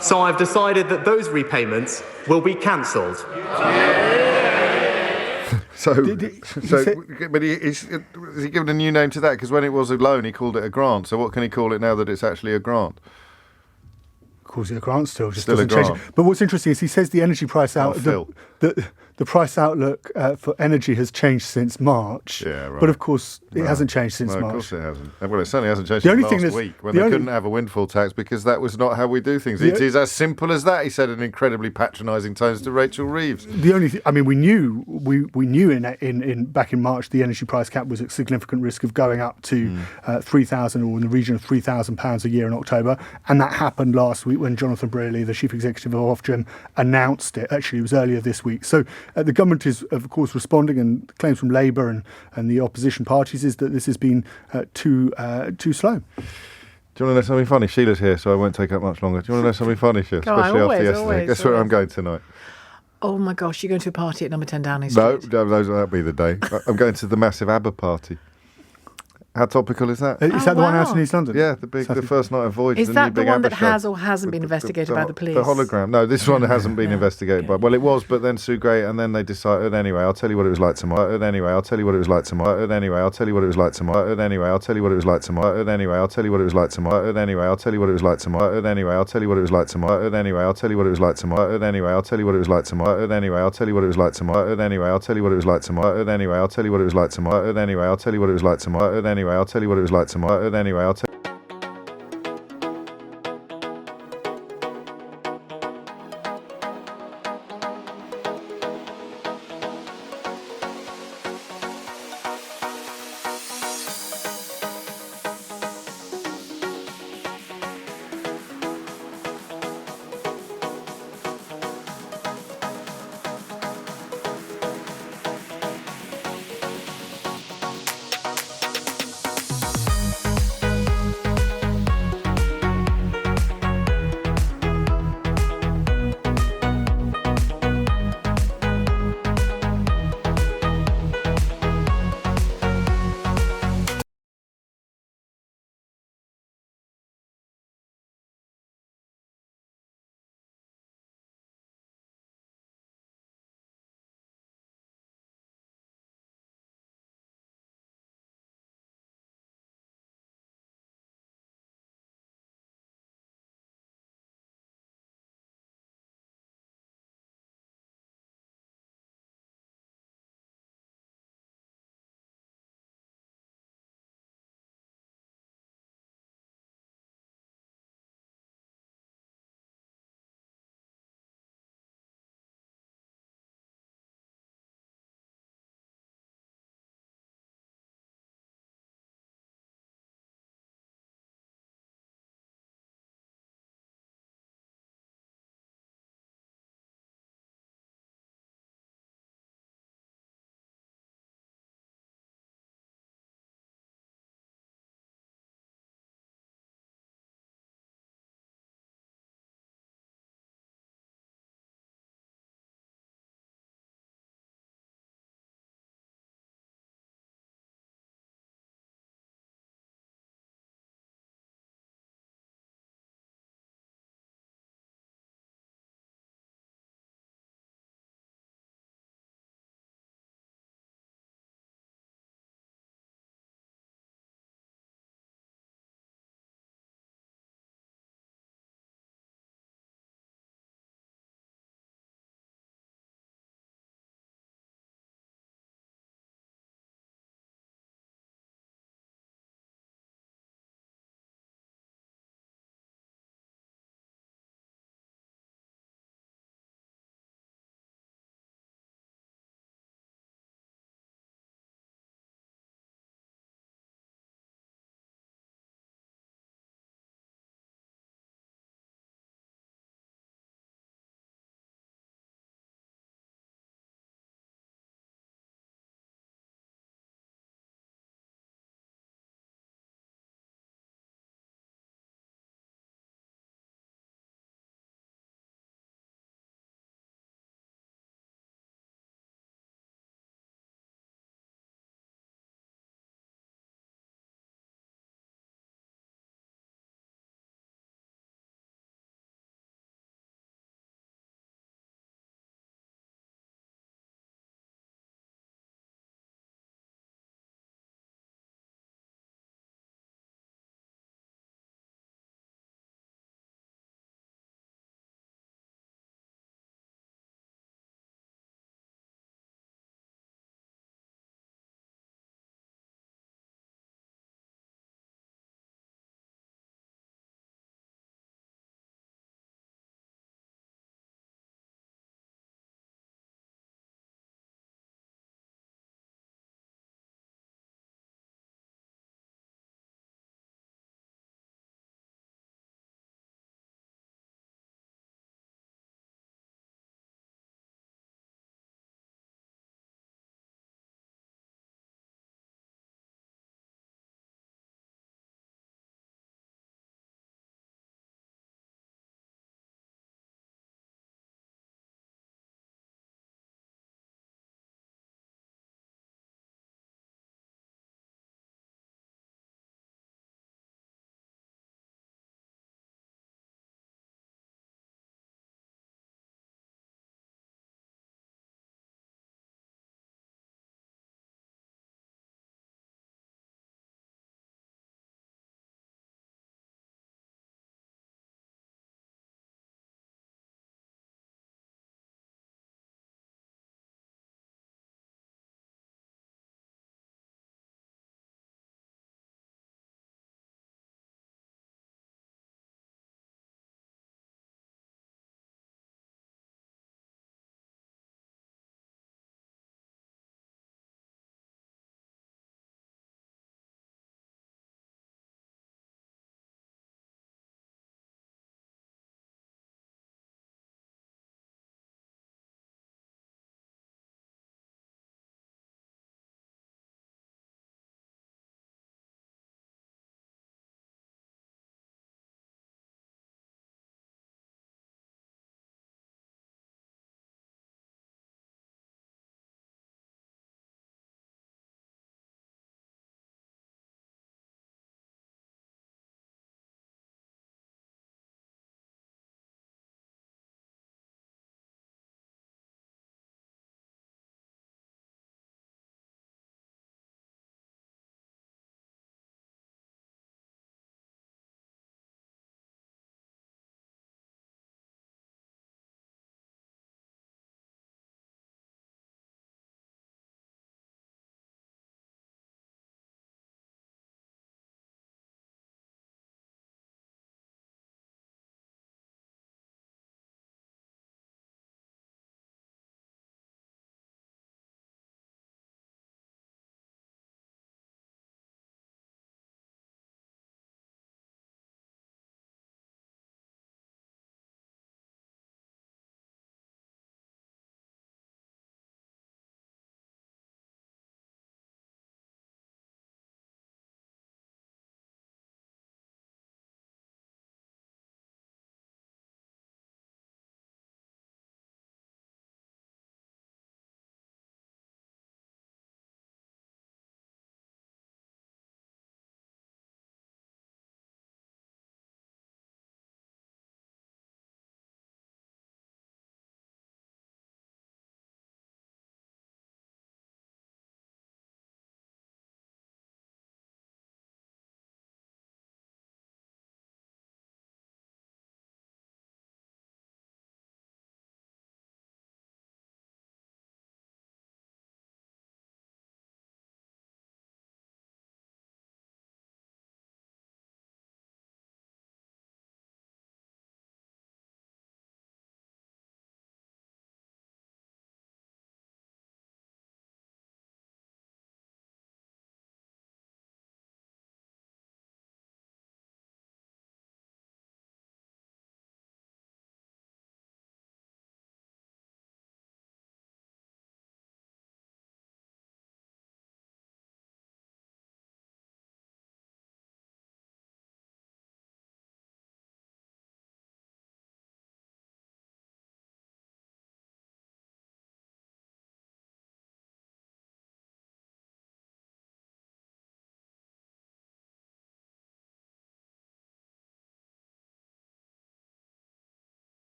[SPEAKER 7] so I've decided that those repayments will be cancelled.
[SPEAKER 1] But has he given a new name to that? Because when it was a loan, he called it a grant. So what can he call it now that it's actually a grant?
[SPEAKER 5] Calls it a grant still, just
[SPEAKER 1] still
[SPEAKER 5] doesn't change it. But what's interesting is he says the energy price the price outlook for energy has changed since March. Yeah, right. But of course, it hasn't changed since March.
[SPEAKER 1] Of course it hasn't. Well, it certainly hasn't changed since last week when they couldn't have a windfall tax because that was not how we do things. It is as simple as that, he said in incredibly patronising tones to Rachel Reeves.
[SPEAKER 5] The only thing, I mean, we knew in back in March the energy price cap was at significant risk of going up to £3,000 or in the region of £3,000 a year in October, and that happened last week when Jonathan Brearley, the chief executive of Ofgem, announced it. Actually, it was earlier this week. So the government is, of course, responding, and claims from Labour and the opposition parties is that this has been too slow.
[SPEAKER 1] Do you want to know something funny? Sheila's here, so I won't take up much longer. Do you want to know something funny, Sheila? Especially after yesterday. Guess where I'm going tonight?
[SPEAKER 2] Oh my gosh, you're going to a party at number 10 Downing Street?
[SPEAKER 1] No, that'll be the day. I'm going to the massive Abbot party. How topical is that?
[SPEAKER 5] Is that the one out in East London?
[SPEAKER 1] Yeah, the first night of Voyage.
[SPEAKER 2] Is that the one that
[SPEAKER 1] show.
[SPEAKER 2] has or hasn't been investigated by the police?
[SPEAKER 1] The hologram. No, this one hasn't been investigated by. Well, it was, but then Sue Gray, and then they decided. Anyway, I'll tell you what it was like tomorrow. Anyway, I'll tell you what it was like tomorrow. Anyway, I'll tell you what it was like tomorrow. Anyway, I'll tell you what it was like tomorrow. Anyway, I'll tell you what it was like tomorrow. Anyway, I'll tell you what it was like tomorrow. Anyway, I'll tell you what it was like tomorrow. Anyway, I'll tell you what it was like tomorrow. Anyway, I'll tell you what it was like tomorrow. Anyway, I'll tell you what it was like tomorrow. Anyway, I'll tell you what it was like tomorrow. Anyway, I'll tell you what it was like tomorrow. Anyway, I'll tell you what it was like tomorrow. Anyway, I'll tell you what it was like tomorrow. Anyway, I'll tell